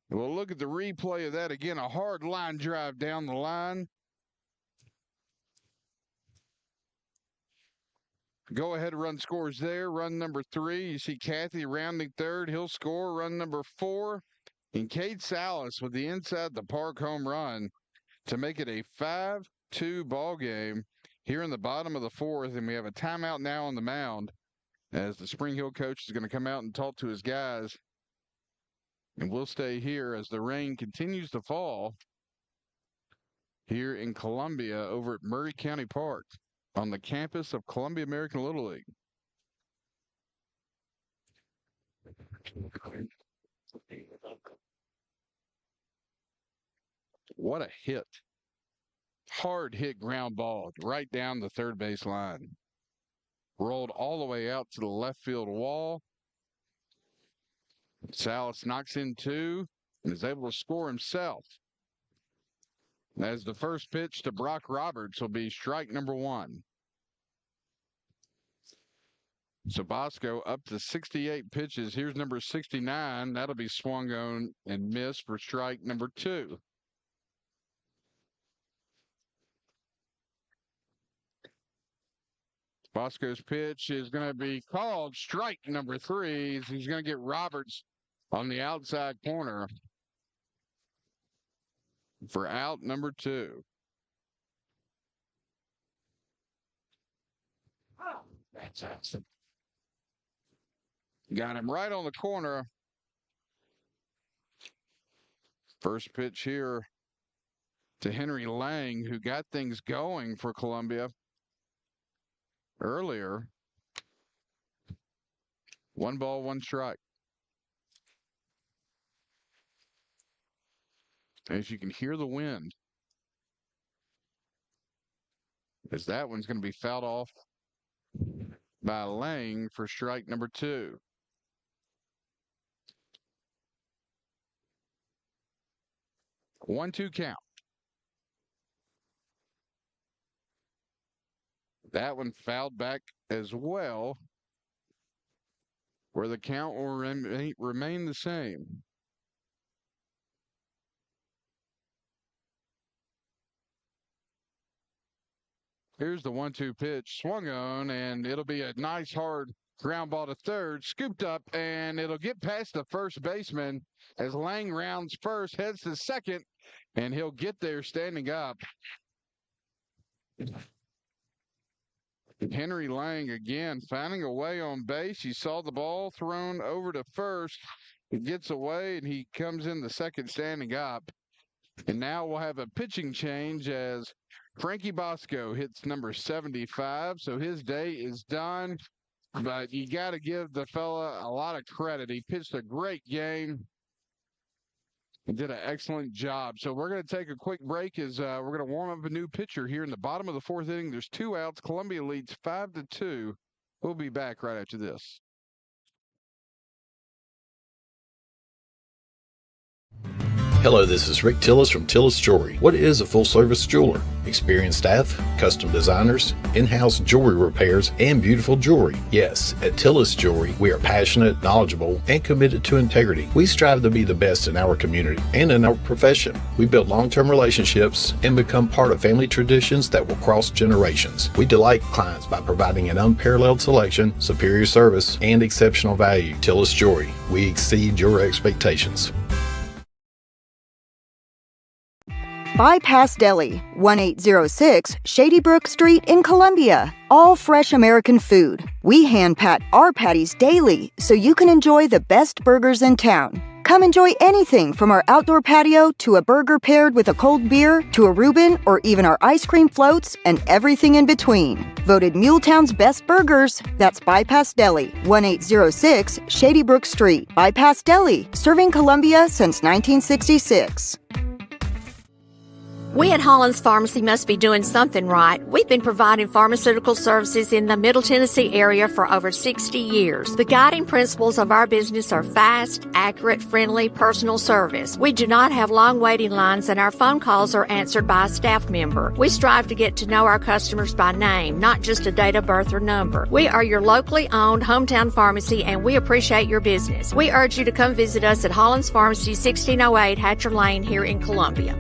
We'll look at the replay of that again. A hard line drive down the line. Go ahead run scores there. Run number 3. You see Cathy rounding third. He'll score. Run number 4. And Cade Salas with the inside the park home run to make it a 5-2 ball game here in the bottom of the 4th. And we have a timeout now on the mound as the Spring Hill coach is going to come out and talk to his guys. And we'll stay here as the rain continues to fall here in Columbia over at Murray County Park on the campus of Columbia American Little League. What a hit. Hard hit ground ball right down the third base line. Rolled all the way out to the left field wall. Salas knocks in 2 and is able to score himself. As the first pitch to Brock Roberts will be strike number 1. So Bosco up to 68 pitches. Here's number 69. That'll be swung on and missed for strike number 2. Bosco's pitch is going to be called strike number 3. He's going to get Roberts on the outside corner for out number 2. Oh, that's awesome. Got him right on the corner. First pitch here to Henry Lang, who got things going for Columbia earlier. 1 ball, 1 strike. As you can hear the wind, as that one's going to be fouled off by Lang for strike number 2. One-two count. That one fouled back as well, where the count will remain the same. Here's the 1-2 pitch, swung on, and it'll be a nice hard ground ball to third, scooped up, and it'll get past the first baseman as Lang rounds first, heads to second, and he'll get there standing up. Henry Lang again finding a way on base. He saw the ball thrown over to first. He gets away, and he comes in the second standing up. And now we'll have a pitching change as Frankie Bosco hits number 75. So his day is done. But you got to give the fella a lot of credit. He pitched a great game and did an excellent job. So we're going to take a quick break as we're going to warm up a new pitcher here in the bottom of the fourth inning. There's 2 outs. Columbia leads 5-2. We'll be back right after this. Hello, this is Rick Tillis from Tillis Jewelry. What is a full-service jeweler? Experienced staff, custom designers, in-house jewelry repairs, and beautiful jewelry. Yes, at Tillis Jewelry, we are passionate, knowledgeable, and committed to integrity. We strive to be the best in our community and in our profession. We build long-term relationships and become part of family traditions that will cross generations. We delight clients by providing an unparalleled selection, superior service, and exceptional value. Tillis Jewelry, we exceed your expectations. Bypass Deli, 1806 Shady Brook Street in Columbia. All fresh American food. We hand pat our patties daily so you can enjoy the best burgers in town. Come enjoy anything from our outdoor patio to a burger paired with a cold beer to a Reuben or even our ice cream floats and everything in between. Voted Muletown's best burgers. That's Bypass Deli, 1806 Shady Brook Street. Bypass Deli, serving Columbia since 1966. We at Holland's Pharmacy must be doing something right. We've been providing pharmaceutical services in the Middle Tennessee area for over 60 years. The guiding principles of our business are fast, accurate, friendly, personal service. We do not have long waiting lines, and our phone calls are answered by a staff member. We strive to get to know our customers by name, not just a date of birth or number. We are your locally owned hometown pharmacy, and we appreciate your business. We urge you to come visit us at Holland's Pharmacy, 1608 Hatcher Lane here in Columbia.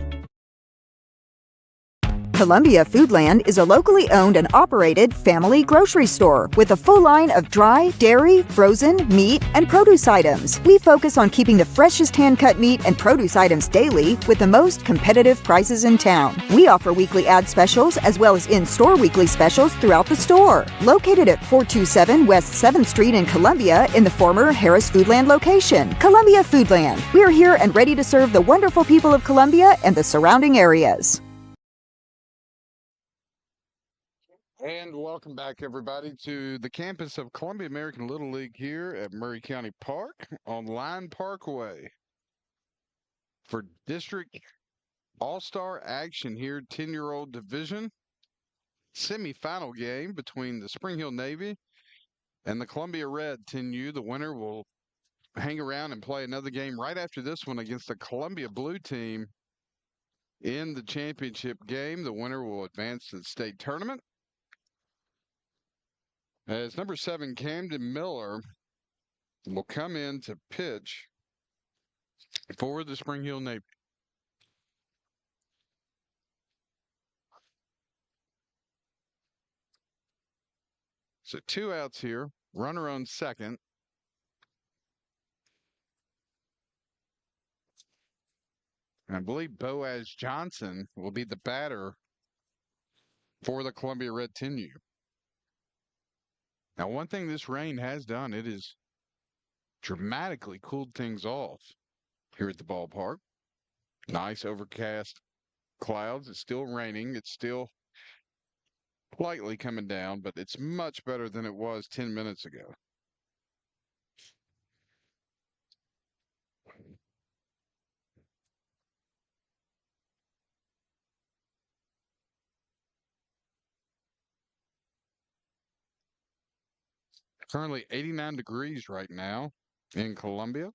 Columbia Foodland is a locally owned and operated family grocery store with a full line of dry, dairy, frozen, meat, and produce items. We focus on keeping the freshest hand-cut meat and produce items daily with the most competitive prices in town. We offer weekly ad specials as well as in-store weekly specials throughout the store. Located at 427 West 7th Street in Columbia in the former Harris Foodland location. Columbia Foodland. We are here and ready to serve the wonderful people of Columbia and the surrounding areas. And welcome back, everybody, to the campus of Columbia American Little League here at Murray County Park on Line Parkway for District All-Star action here, 10-year-old division semifinal game between the Spring Hill Navy and the Columbia Red 10U. The winner will hang around and play another game right after this one against the Columbia Blue team in the championship game. The winner will advance to the state tournament. As number 7, Camden Miller will come in to pitch for the Spring Hill Navy. So 2 outs here, runner on second. I believe Boaz Johnson will be the batter for the Columbia Red 10U. Now, one thing this rain has done, it has dramatically cooled things off here at the ballpark. Nice overcast clouds. It's still raining. It's still slightly coming down, but it's much better than it was 10 minutes ago. Currently 89 degrees right now in Columbia.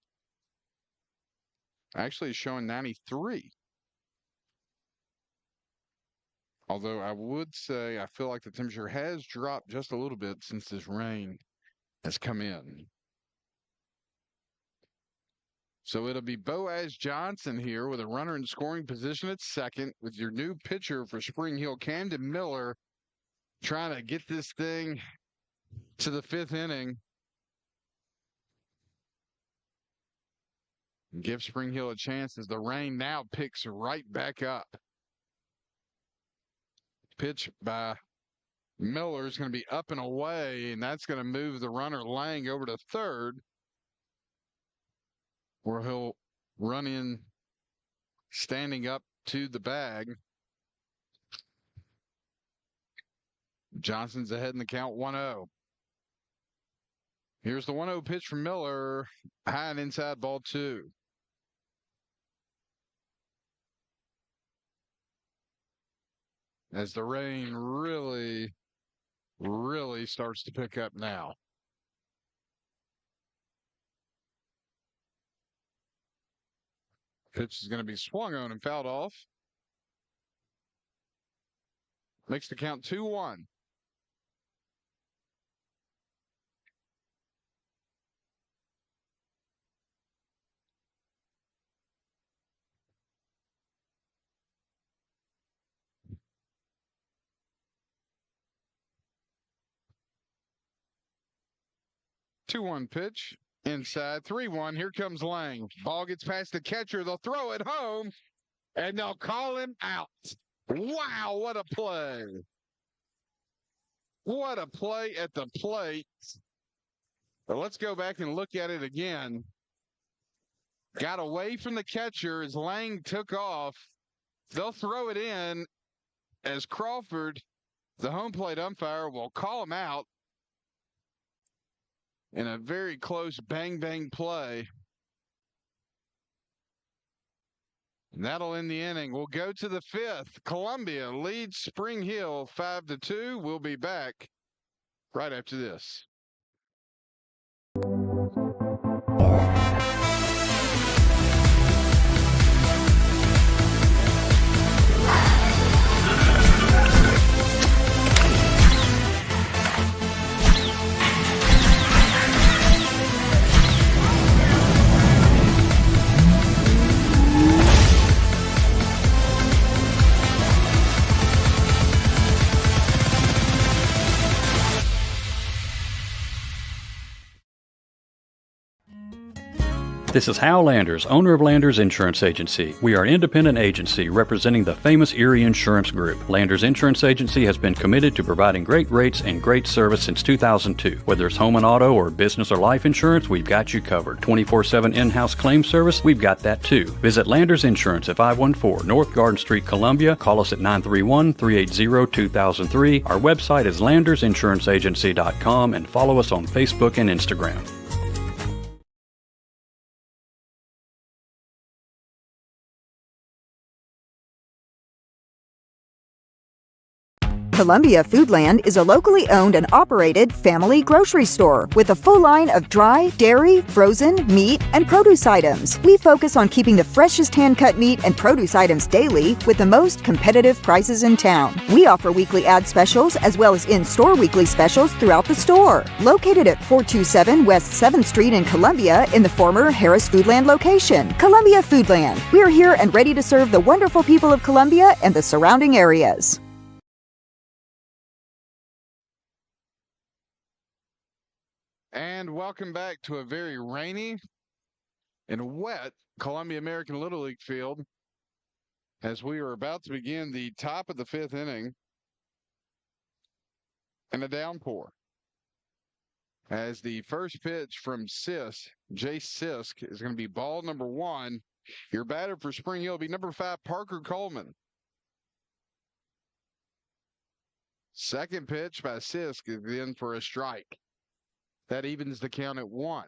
Actually showing 93. Although I would say I feel like the temperature has dropped just a little bit since this rain has come in. So it'll be Boaz Johnson here with a runner in scoring position at second with your new pitcher for Spring Hill, Camden Miller, trying to get this thing to the 5th inning. Give Spring Hill a chance as the rain now picks right back up. Pitch by Miller is going to be up and away, and that's going to move the runner Lang over to third, where he'll run in standing up to the bag. Johnson's ahead in the count 1-0. Here's the 1-0 pitch from Miller. High and inside, ball 2. As the rain really starts to pick up now. Pitch is going to be swung on and fouled off. Makes the count 2-1. Two-one pitch inside. 3-1. Here comes Lang. Ball gets past the catcher. They'll throw it home, and they'll call him out. Wow, what a play. What a play at the plate. But let's go back and look at it again. Got away from the catcher as Lang took off. They'll throw it in as Crawford, the home plate umpire, will call him out in a very close bang-bang play. And that'll end the inning. We'll go to the 5th. Columbia leads Spring Hill 5-2. We'll be back right after this. This is Hal Landers, owner of Landers Insurance Agency. We are an independent agency representing the famous Erie Insurance Group. Landers Insurance Agency has been committed to providing great rates and great service since 2002. Whether it's home and auto or business or life insurance, we've got you covered. 24/7 in-house claim service, we've got that too. Visit Landers Insurance at 514 North Garden Street, Columbia. Call us at 931-380-2003. Our website is landersinsuranceagency.com and follow us on Facebook and Instagram. Columbia Foodland is a locally owned and operated family grocery store with a full line of dry, dairy, frozen, meat, and produce items. We focus on keeping the freshest hand-cut meat and produce items daily with the most competitive prices in town. We offer weekly ad specials as well as in-store weekly specials throughout the store. Located at 427 West 7th Street in Columbia in the former Harris Foodland location. Columbia Foodland. We're here and ready to serve the wonderful people of Columbia and the surrounding areas. And welcome back to a very rainy and wet Columbia American Little League field as we are about to begin the top of the 5th inning in a downpour. As the first pitch from Jace Sisk is going to be ball number 1. Your batter for Spring Hill will be number 5, Parker Coleman. Second pitch by Sisk is in for a strike. That evens the count at 1.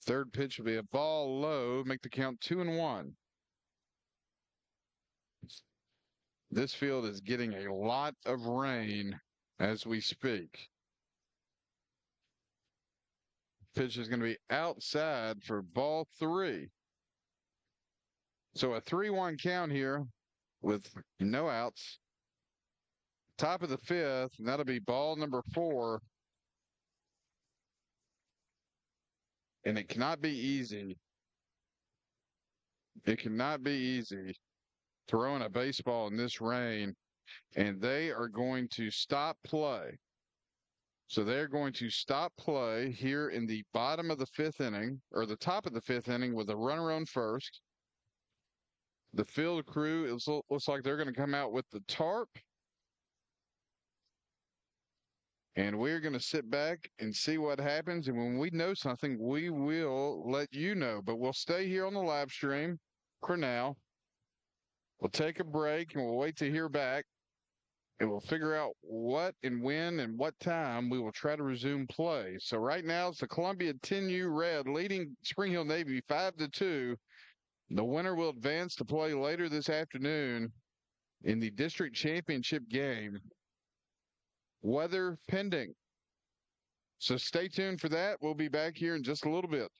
Third pitch will be a ball low, make the count 2-1. This field is getting a lot of rain as we speak. Pitch is going to be outside for ball 3. So a 3-1 count here with no outs. Top of the 5th, and that'll be ball number 4 And it cannot be easy. It cannot be easy throwing a baseball in this rain, and they are going to stop play. So they're going to stop play here in the bottom of the fifth inning, or the top of the fifth inning, with a runner on first. The field crew, looks like they're going to come out with the tarp. And we're going to sit back and see what happens. And when we know something, we will let you know. But we'll stay here on the live stream for now. We'll take a break and we'll wait to hear back. And we'll figure out what and when and what time we will try to resume play. So right now it's the Columbia 10U Red leading Spring Hill Navy 5-2. The winner will advance to play later this afternoon in the district championship game. Weather pending. So stay tuned for that. We'll be back here in just a little bit.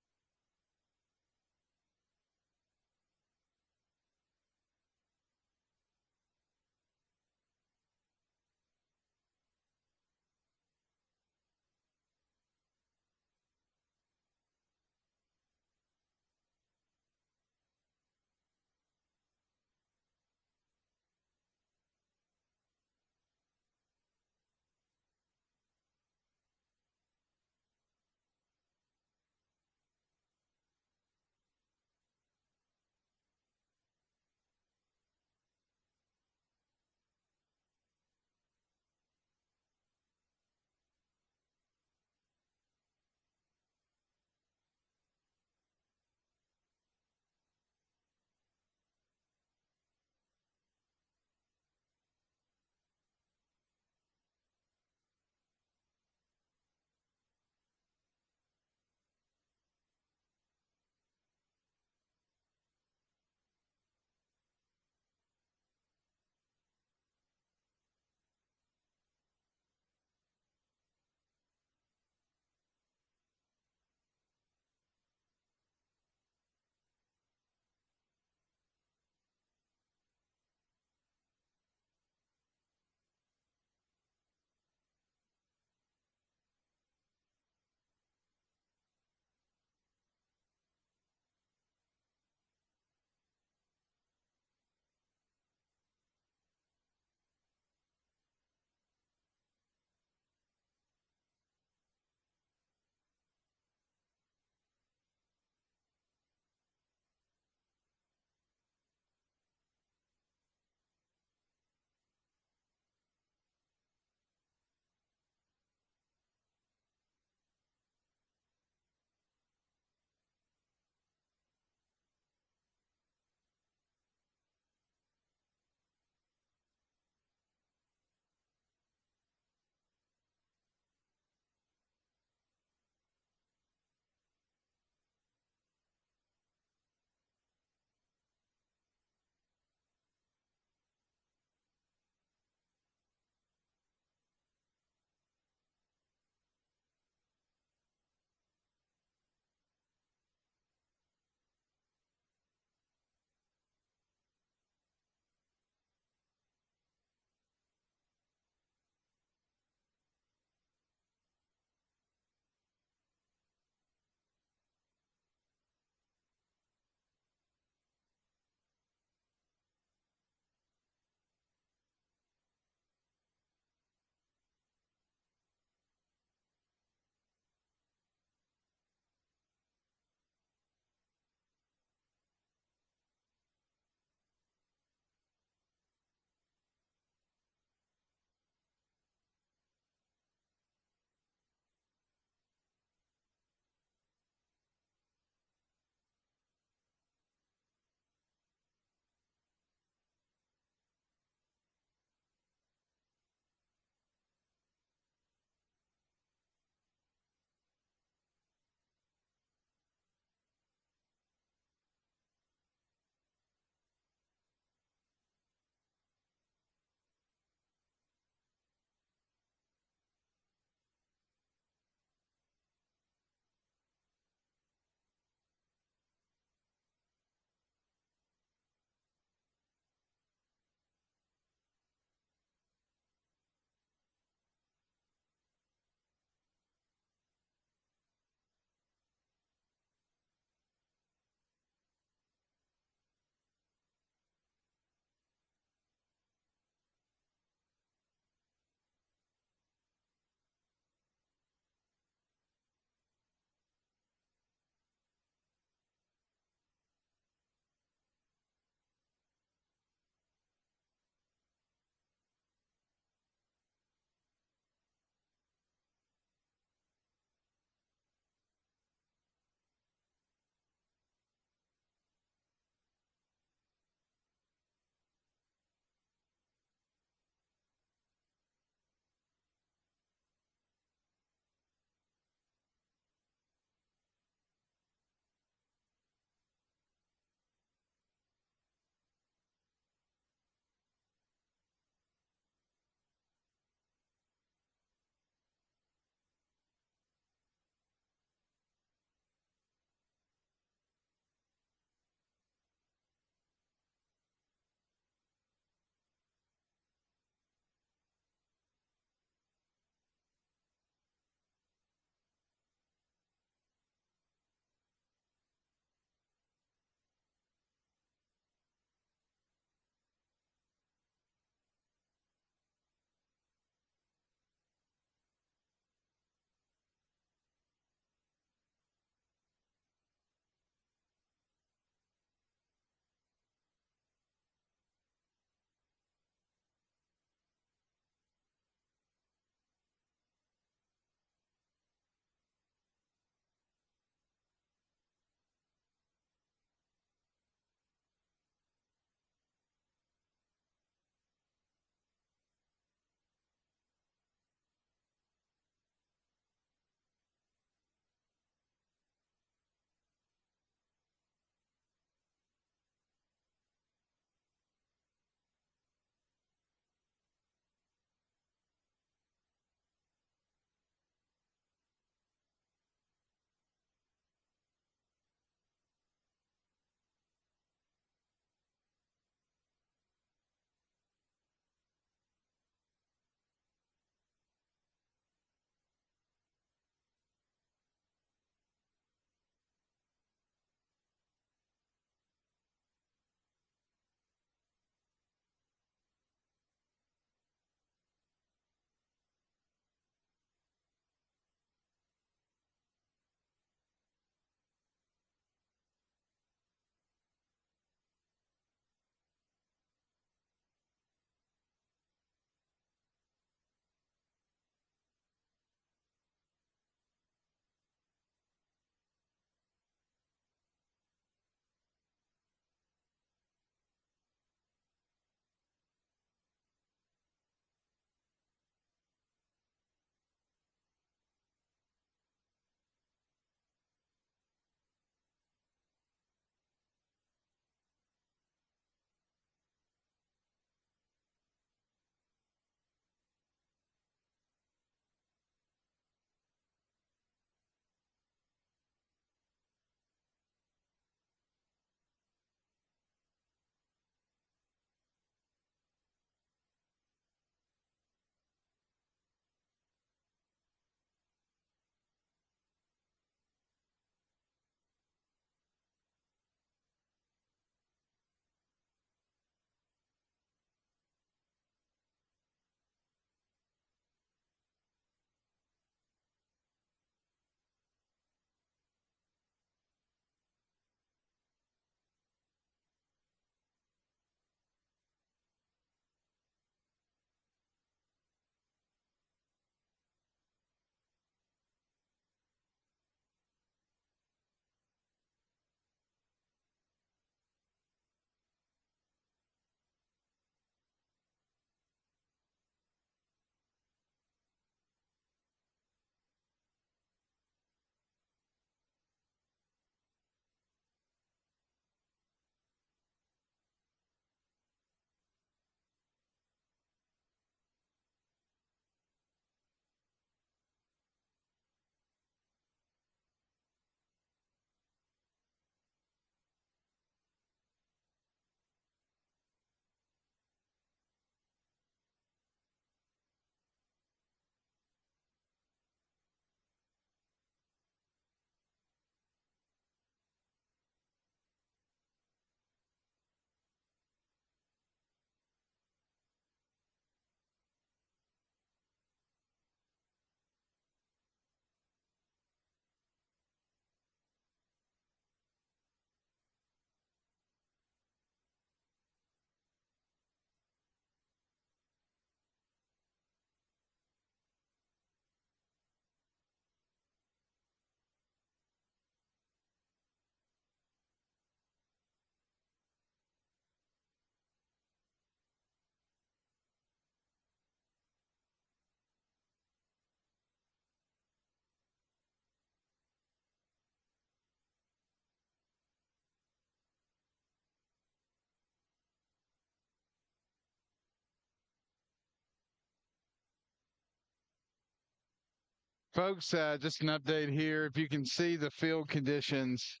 Folks, just an update here. If you can see the field conditions,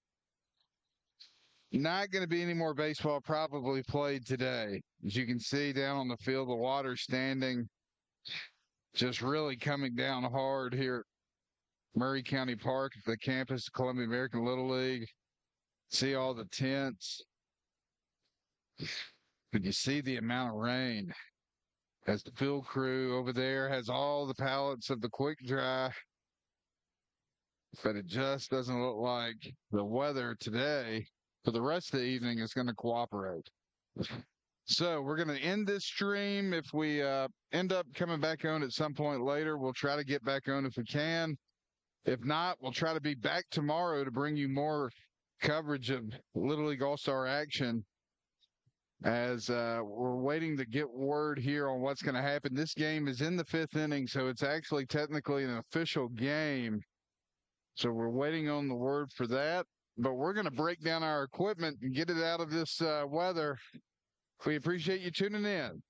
not going to be any more baseball probably played today. As you can see down on the field, the water standing, just really coming down hard here at Murray County Park, the campus of Columbia American Little League. See all the tents. But you see the amount of rain as the field crew over there has all the pallets of the quick dry. But it just doesn't look like the weather today for the rest of the evening is going to cooperate. So we're going to end this stream. If we end up coming back on at some point later, we'll try to get back on if we can. If not, we'll try to be back tomorrow to bring you more coverage of Little League All-Star action as we're waiting to get word here on what's going to happen. This game is in the 5th inning, so it's actually technically an official game. So we're waiting on the word for that. But we're going to break down our equipment and get it out of this weather. We appreciate you tuning in.